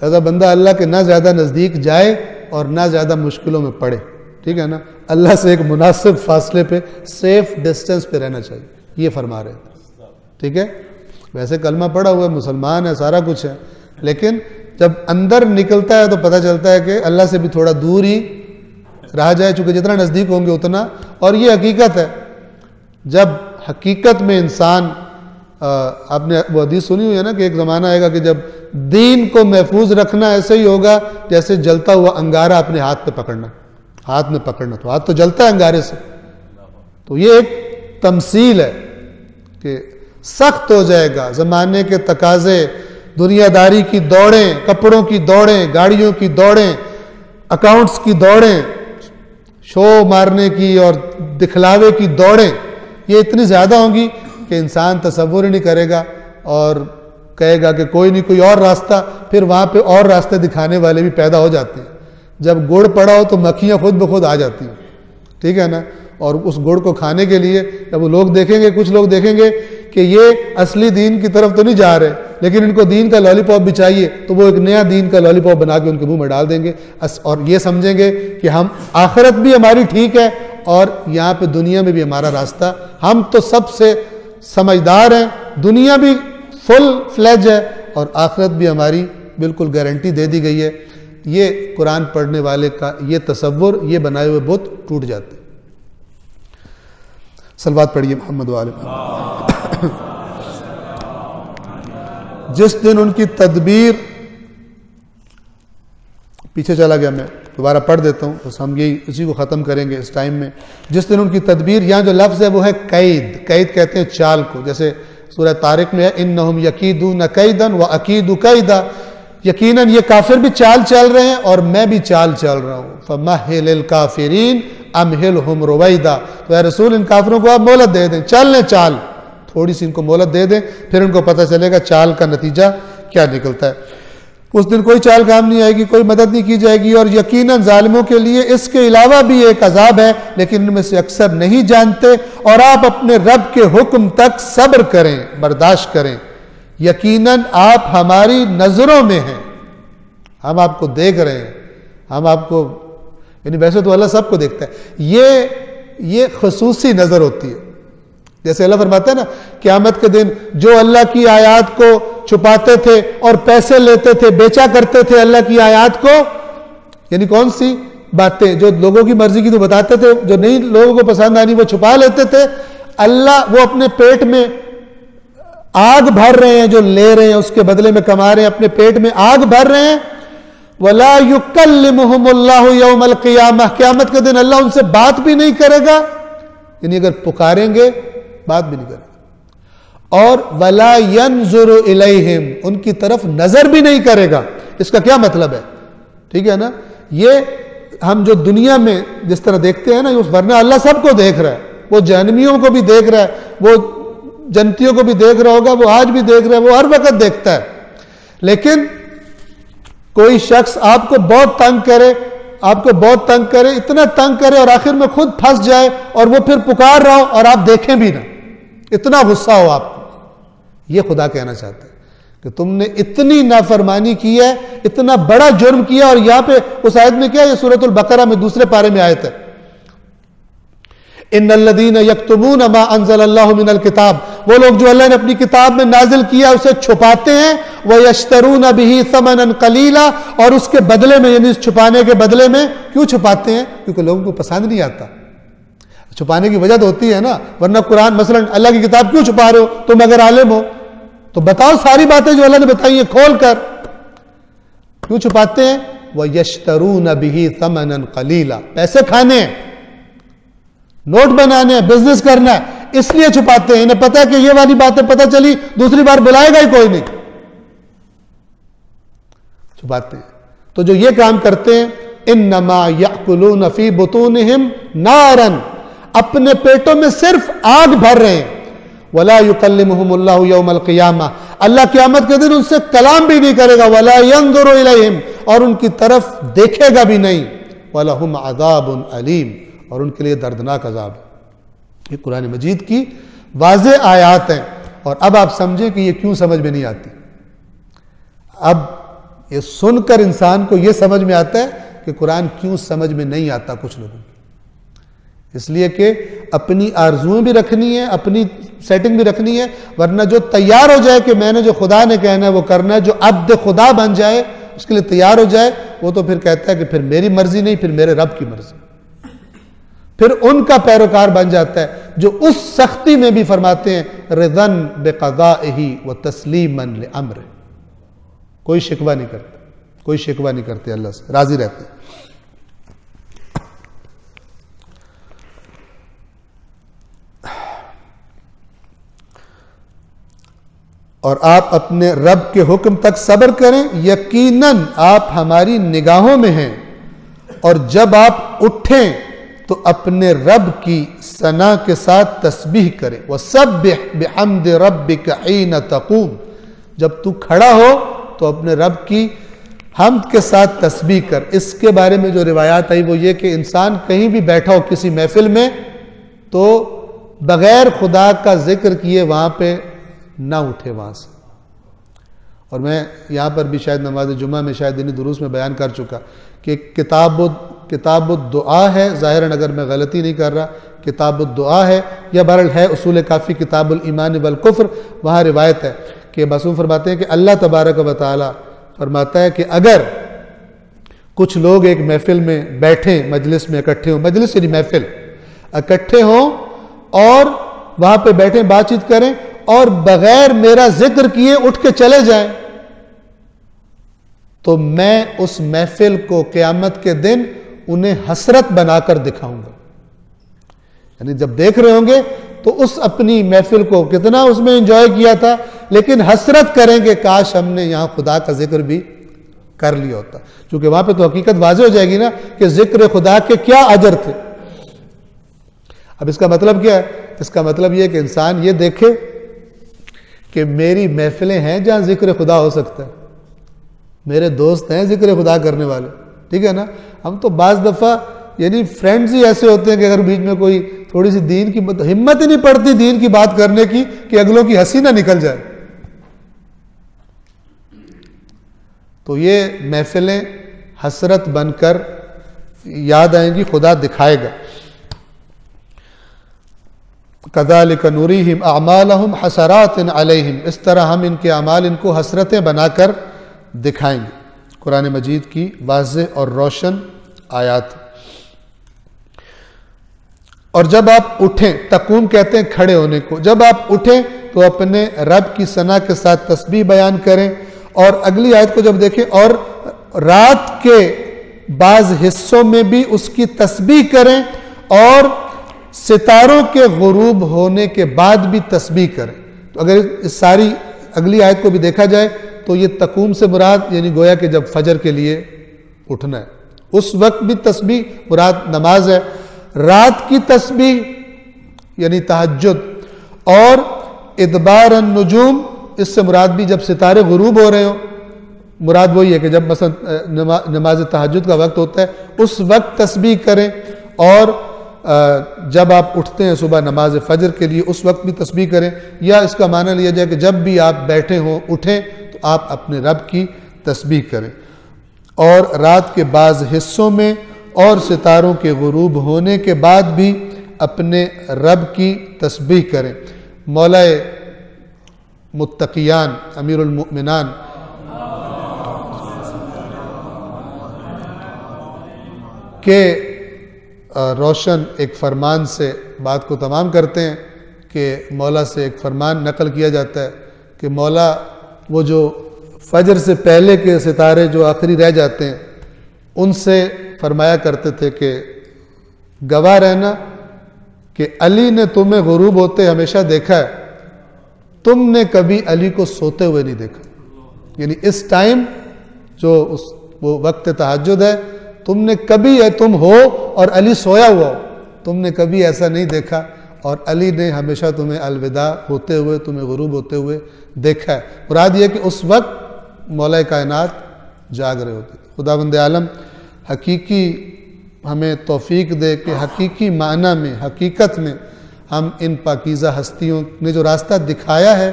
लिहाजा बंदा अल्लाह के ना ज़्यादा नज़दीक जाए और ना ज़्यादा मुश्किलों में पड़े, ठीक है ना, अल्लाह से एक मुनासिब फासले पे, सेफ डिस्टेंस पे रहना चाहिए, ये फरमा रहे थे, ठीक है। वैसे कलमा पड़ा हुआ है, मुसलमान है, सारा कुछ है, लेकिन जब अंदर निकलता है तो पता चलता है कि अल्लाह से भी थोड़ा दूर ही रहा जाए, चूँकि जितना नज़दीक होंगे उतना। और ये हकीकत है, जब हकीकत में इंसान, आपने वो हदीस सुनी हुई है ना कि एक ज़माना आएगा कि जब दीन को महफूज रखना ऐसे ही होगा जैसे जलता हुआ अंगारा अपने हाथ पे पकड़ना, हाथ में पकड़ना, तो हाथ तो जलता है अंगारे से। तो ये एक तमसील है कि सख्त हो जाएगा, ज़माने के तकाजे, दुनियादारी की दौड़ें, कपड़ों की दौड़ें, गाड़ियों की दौड़ें, अकाउंट्स की दौड़ें, शो मारने की और दिखलावे की दौड़ें, ये इतनी ज़्यादा होंगी कि इंसान तसव्वुर ही नहीं करेगा और कहेगा कि कोई नहीं, कोई और रास्ता। फिर वहाँ पे और रास्ते दिखाने वाले भी पैदा हो जाते हैं। जब गुड़ पड़ा हो तो मक्खियाँ खुद ब खुद आ जाती हैं, ठीक है ना। और उस गुड़ को खाने के लिए जब वो लोग देखेंगे, कुछ लोग देखेंगे कि ये असली दीन की तरफ तो नहीं जा रहे, लेकिन इनको दीन का लॉलीपॉप भी चाहिए, तो वो एक नया दीन का लॉलीपॉप बना के उनके मुंह में डाल देंगे और ये समझेंगे कि हम आखिरत भी हमारी ठीक है और यहाँ पे दुनिया में भी हमारा रास्ता। हम तो सबसे समझदार हैं, दुनिया भी फुल फ्लेज है और आखिरत भी हमारी बिल्कुल गारंटी दे दी गई है। ये कुरान पढ़ने वाले का ये तसव्वुर, ये बनाए हुए बुत टूट जाते। सलवात पढ़िए मोहम्मद वाले। जिस दिन उनकी तदबीर, पीछे चला गया मैं, दोबारा पढ़ देता हूँ, बस हम यही इसी को ख़त्म करेंगे इस टाइम में। जिस दिन उनकी तदबीर, यहाँ जो लफ्ज़ है वो है कैद। कैद कहते हैं चाल को, जैसे सूरह तारिक में है इन्नहुम यकीदून कैदन व अकीदु कैदा, यकीनन ये काफिर भी चाल चल रहे हैं और मैं भी चाल चल रहा हूँ। फमहिलिल काफिरीन अमहिलहुम रुवैदा, तो या रसूल इन काफिरों को आप मोहलत दे दें, चल लें चाल, थोड़ी सी इनको मोहलत दे दें, फिर उनको पता चलेगा चाल का नतीजा क्या निकलता है। उस दिन कोई चाल काम नहीं आएगी, कोई मदद नहीं की जाएगी। और यकीनन जालिमों के लिए इसके अलावा भी एक अजाब है, लेकिन इनमें से अक्सर नहीं जानते। और आप अपने रब के हुक्म तक सब्र करें, बर्दाश्त करें, यकीनन आप हमारी नजरों में हैं, हम आपको देख रहे हैं, हम आपको, यानी वैसे तो अल्लाह सबको देखता है, ये खसूसी नजर होती है। जैसे अल्लाह फरमाता है ना, क़यामत के दिन जो अल्लाह की आयात को छुपाते थे और पैसे लेते थे, बेचा करते थे अल्लाह की आयात को, यानी कौन सी बातें जो लोगों की मर्जी की तो बताते थे, जो नहीं लोगों को पसंद आनी वो छुपा लेते थे। अल्लाह वो अपने पेट में आग भर रहे हैं, जो ले रहे हैं उसके बदले में कमा रहे हैं, अपने पेट में आग भर रहे हैं। वला युकल्लिमुहुमुल्लाहु यौमल क़ियामह, क़यामत के दिन अल्लाह उनसे बात भी नहीं करेगा, यानी अगर पुकारेंगे बात भी नहीं करेगा। और वला यंजुरु इलैहिम, उनकी तरफ नजर भी नहीं करेगा। इसका क्या मतलब है? ठीक है ना, ये हम जो दुनिया में जिस तरह देखते हैं ना, वरना अल्लाह सबको देख रहा है, वो जहन्नमियों को भी देख रहा है, वो जन्नतियों को भी देख रहा होगा, वो आज भी देख रहा है, वो हर वक्त देखता है। लेकिन कोई शख्स आपको बहुत तंग करे, आपको बहुत तंग करे, इतना तंग करे और आखिर में खुद फंस जाए और वो फिर पुकार रहा हो और आप देखें भी ना, इतना गुस्सा हो आपको, ये खुदा कहना चाहता है कि तुमने इतनी नाफरमानी की है, इतना बड़ा जुर्म किया। और यहां पे उस आयत में क्या है, सूरतुल बकरा में दूसरे पारे में आयत है, इन्नल्लज़ीना यक्तुमून मा अंज़लल्लाहु मिनल किताब, वो लोग जो अल्लाह ने अपनी किताब में नाजिल किया उसे छुपाते हैं, व यश्तरून बिही समनन कलीला, और उसके बदले में, यानी छुपाने के बदले में क्यों छुपाते हैं? क्योंकि लोगों को पसंद नहीं आता। छुपाने की वजह तो होती है ना, वरना कुरान मसलन अल्लाह की किताब क्यों छुपा रहे हो? तुम अगर आलिम हो तो बताओ सारी बातें जो अल्लाह ने बताई है खोल कर, क्यों छुपाते हैं? वह यश्तरून बिही समनन कलीला, पैसे खाने हैं, नोट बनाने हैं, बिजनेस करना है, इसलिए छुपाते हैं। इन्हें पता है कि ये वाली बातें पता चली दूसरी बार बुलाएगा ही कोई नहीं, छुपाते हैं। तो जो ये काम करते हैं, इन्नमा यअकुलून फी बुतूनिहिम नारन, अपने पेटों में सिर्फ आग भर रहे हैं। वला युकल्लिमुहुमुल्लाहु यौमल क़ियामह, अल्लाह क़यामत के दिन उनसे कलाम भी नहीं करेगा। वला यंजुरु इलैहिम, और उनकी तरफ देखेगा भी नहीं। वलहुम अज़ाबुन अलीम, और उनके लिए दर्दनाक अजाब है। ये कुरान मजीद की वाज़े आयात हैं। और अब आप समझें कि ये क्यों समझ में नहीं आती। अब ये सुनकर इंसान को ये समझ में आता है कि कुरान क्यों समझ में नहीं आता कुछ लोगों को, इसलिए कि अपनी आरजुएं भी रखनी है, अपनी सेटिंग भी रखनी है। वरना जो तैयार हो जाए कि मैंने जो खुदा ने कहना है वो करना है, जो अब्द खुदा बन जाए, उसके लिए तैयार हो जाए, वो तो फिर कहता है कि फिर मेरी मर्जी नहीं, फिर मेरे रब की मर्जी, फिर उनका पैरोकार बन जाता है, जो उस सख्ती में भी फरमाते हैं रिज़न बिक़ज़ाइही व तस्लीमन लिअम्र, कोई शिकवा नहीं करता, कोई शिकवा नहीं करते, अल्लाह से राजी रहते हैं। और आप अपने रब के हुक्म तक सब्र करें, यकीनन आप हमारी निगाहों में हैं। और जब आप उठें तो अपने रब की सना के साथ तस्बीह करें। वसब्बिह बिहम्दि रब्बिका हीन तक़ूम, जब तू खड़ा हो तो अपने रब की हम्द के साथ तस्बीह कर। इसके बारे में जो रिवायात आई वो ये कि इंसान कहीं भी बैठा हो किसी महफिल में, तो बगैर खुदा का जिक्र किए वहां पे ना उठे वहां से। और मैं यहाँ पर भी शायद नमाज जुमा में, शायद इन्हीं दुरूस में बयान कर चुका कि किताबुद्दुआ है, ज़ाहिरन अगर मैं गलती नहीं कर रहा किताबुद्दुआ है, या बहरहाल है उसूल काफ़ी किताबुल ईमान वल कुफ्र, वहाँ रिवायत है कि मासूम फरमाते हैं कि अल्लाह तबारक व तआला फरमाता है कि अगर कुछ लोग एक महफिल में बैठे, मजलिस में इकट्ठे हों, मजलिस यानी महफिल, इकट्ठे हों और वहाँ पे बैठे बातचीत करें और बगैर मेरा जिक्र किए उठ के चले जाएं, तो मैं उस महफिल को क़यामत के दिन उन्हें हसरत बनाकर दिखाऊंगा। यानी जब देख रहे होंगे तो उस अपनी महफिल को कितना उसमें एंजॉय किया था, लेकिन हसरत करेंगे काश हमने यहां खुदा का जिक्र भी कर लिया होता, क्योंकि वहां पे तो हकीकत वाज़ेह हो जाएगी ना कि जिक्र खुदा के क्या अजर थे। अब इसका मतलब क्या है? इसका मतलब यह कि इंसान ये देखे कि मेरी महफिलें हैं जहां जिक्र खुदा हो सकता है, मेरे दोस्त हैं जिक्र खुदा करने वाले, ठीक है ना। हम तो बाज़ दफ़ा यानी फ्रेंड्स ही ऐसे होते हैं कि अगर बीच में कोई थोड़ी सी दीन की हिम्मत ही नहीं पड़ती दीन की बात करने की कि अगलों की हंसी ना निकल जाए। तो ये महफिलें हसरत बनकर याद आएंगी, खुदा दिखाएगा। कज़ालिक नूरीहिम अमालहुम हसरातिन अलैहिम, इस तरह हम इनके अमाल इनको हसरतें बनाकर दिखाएंगे। कुरान मजीद की वाज़ेह और रोशन आयात। और जब आप उठें, तकूम कहते हैं खड़े होने को, जब आप उठें तो अपने रब की सना के साथ तस्बीह बयान करें। और अगली आयत को जब देखें, और रात के बाज़ हिस्सों में भी उसकी तस्बीह करें और सितारों के गुरूब होने के बाद भी तस्बीह करें। तो अगर इस सारी अगली आयत को भी देखा जाए तो ये तकूम से मुराद यानी गोया कि जब फजर के लिए उठना है उस वक्त भी तस्बीह मुराद नमाज है। रात की तस्बीह यानी तहज्जुद, और इदबार अन्नुजूम, इससे मुराद भी जब सितारे गुरूब हो रहे हो, मुराद वही है कि जब मसलन नमाज तहज्जुद का वक्त होता है उस वक्त तस्बीह करें। और जब आप उठते हैं सुबह नमाज फजर के लिए उस वक्त भी तस्बीह करें। या इसका माना लिया जाए कि जब भी आप बैठे हों उठें तो आप अपने रब की तस्बीह करें। और रात के बाज़ हिस्सों में और सितारों के गुरूब होने के बाद भी अपने रब की तस्बीह करें। मौलाए मुत्तकियान अमीरुल मुमिनान के रोशन एक फरमान से बात को तमाम करते हैं कि मौला से एक फरमान नकल किया जाता है कि मौला वो जो फजर से पहले के सितारे जो आखिरी रह जाते हैं उनसे फरमाया करते थे कि गवाह रहना कि अली ने तुम्हें गुरूब होते हमेशा देखा है, तुमने कभी अली को सोते हुए नहीं देखा। यानी इस टाइम जो वो वक्त तहज्जुद है, तुमने कभी तुम हो और अली सोया हुआ हो, तुमने कभी ऐसा नहीं देखा। और अली ने हमेशा तुम्हें अलविदा होते हुए, तुम्हें गुरूब होते हुए देखा है। मुराद ये कि उस वक्त मौला कायनात जाग रहे होते। खुदावंद आलम हकीकी हमें तौफीक दे कि हकीकी माना में, हकीकत में हम इन पाकीज़ा हस्तियों ने जो रास्ता दिखाया है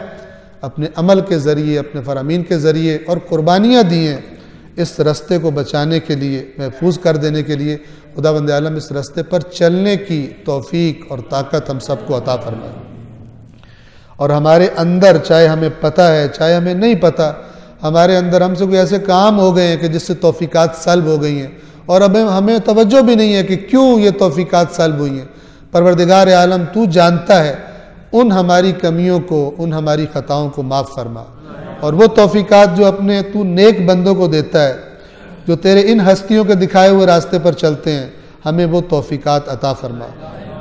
अपने अमल के ज़रिए, अपने फरामीन के ज़रिए और कुर्बानियाँ दी हैं, इस रास्ते को बचाने के लिए, महफूज कर देने के लिए खुदावंद आलम इस रास्ते पर चलने की तौफीक और ताकत हम सबको अता फरमाए। और हमारे अंदर, चाहे हमें पता है चाहे हमें नहीं पता, हमारे अंदर हमसे कोई ऐसे काम हो गए हैं कि जिससे तौफीकात सल्ब हो गई हैं और अब हमें तवज्जो भी नहीं है कि क्यों ये तौफीकात सल्ब हुई हैं। परवरदिगार आलम तू जानता है, उन हमारी कमियों को, उन हमारी ख़ताओं को माफ़ फरमा। और वो तौफीकात जो अपने तू नेक बंदों को देता है, जो तेरे इन हस्तियों के दिखाए हुए रास्ते पर चलते हैं, हमें वो तौफीकात अता फरमा।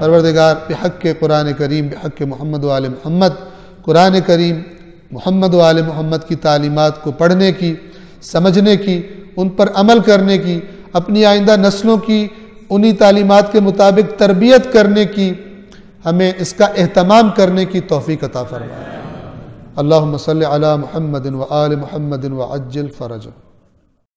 परवरदिगार बिहक़्क़े कुरान करीम, बिहक़्क़े मोहम्मद व आले मोहम्मद, कुरान करीम मोहम्मद व आले मोहम्मद की तालीमात को पढ़ने की, समझने की, उन पर अमल करने की, अपनी आइंदा नस्लों की उन्हीं तालीमात के मुताबिक तरबियत करने की, हमें इसका एहतमाम करने की तौफीक अता फरमा। अल्लाहुम्मा सल्लि अला मुहम्मदिन व आले मुहम्मदिन व अज्जिल फरजहु।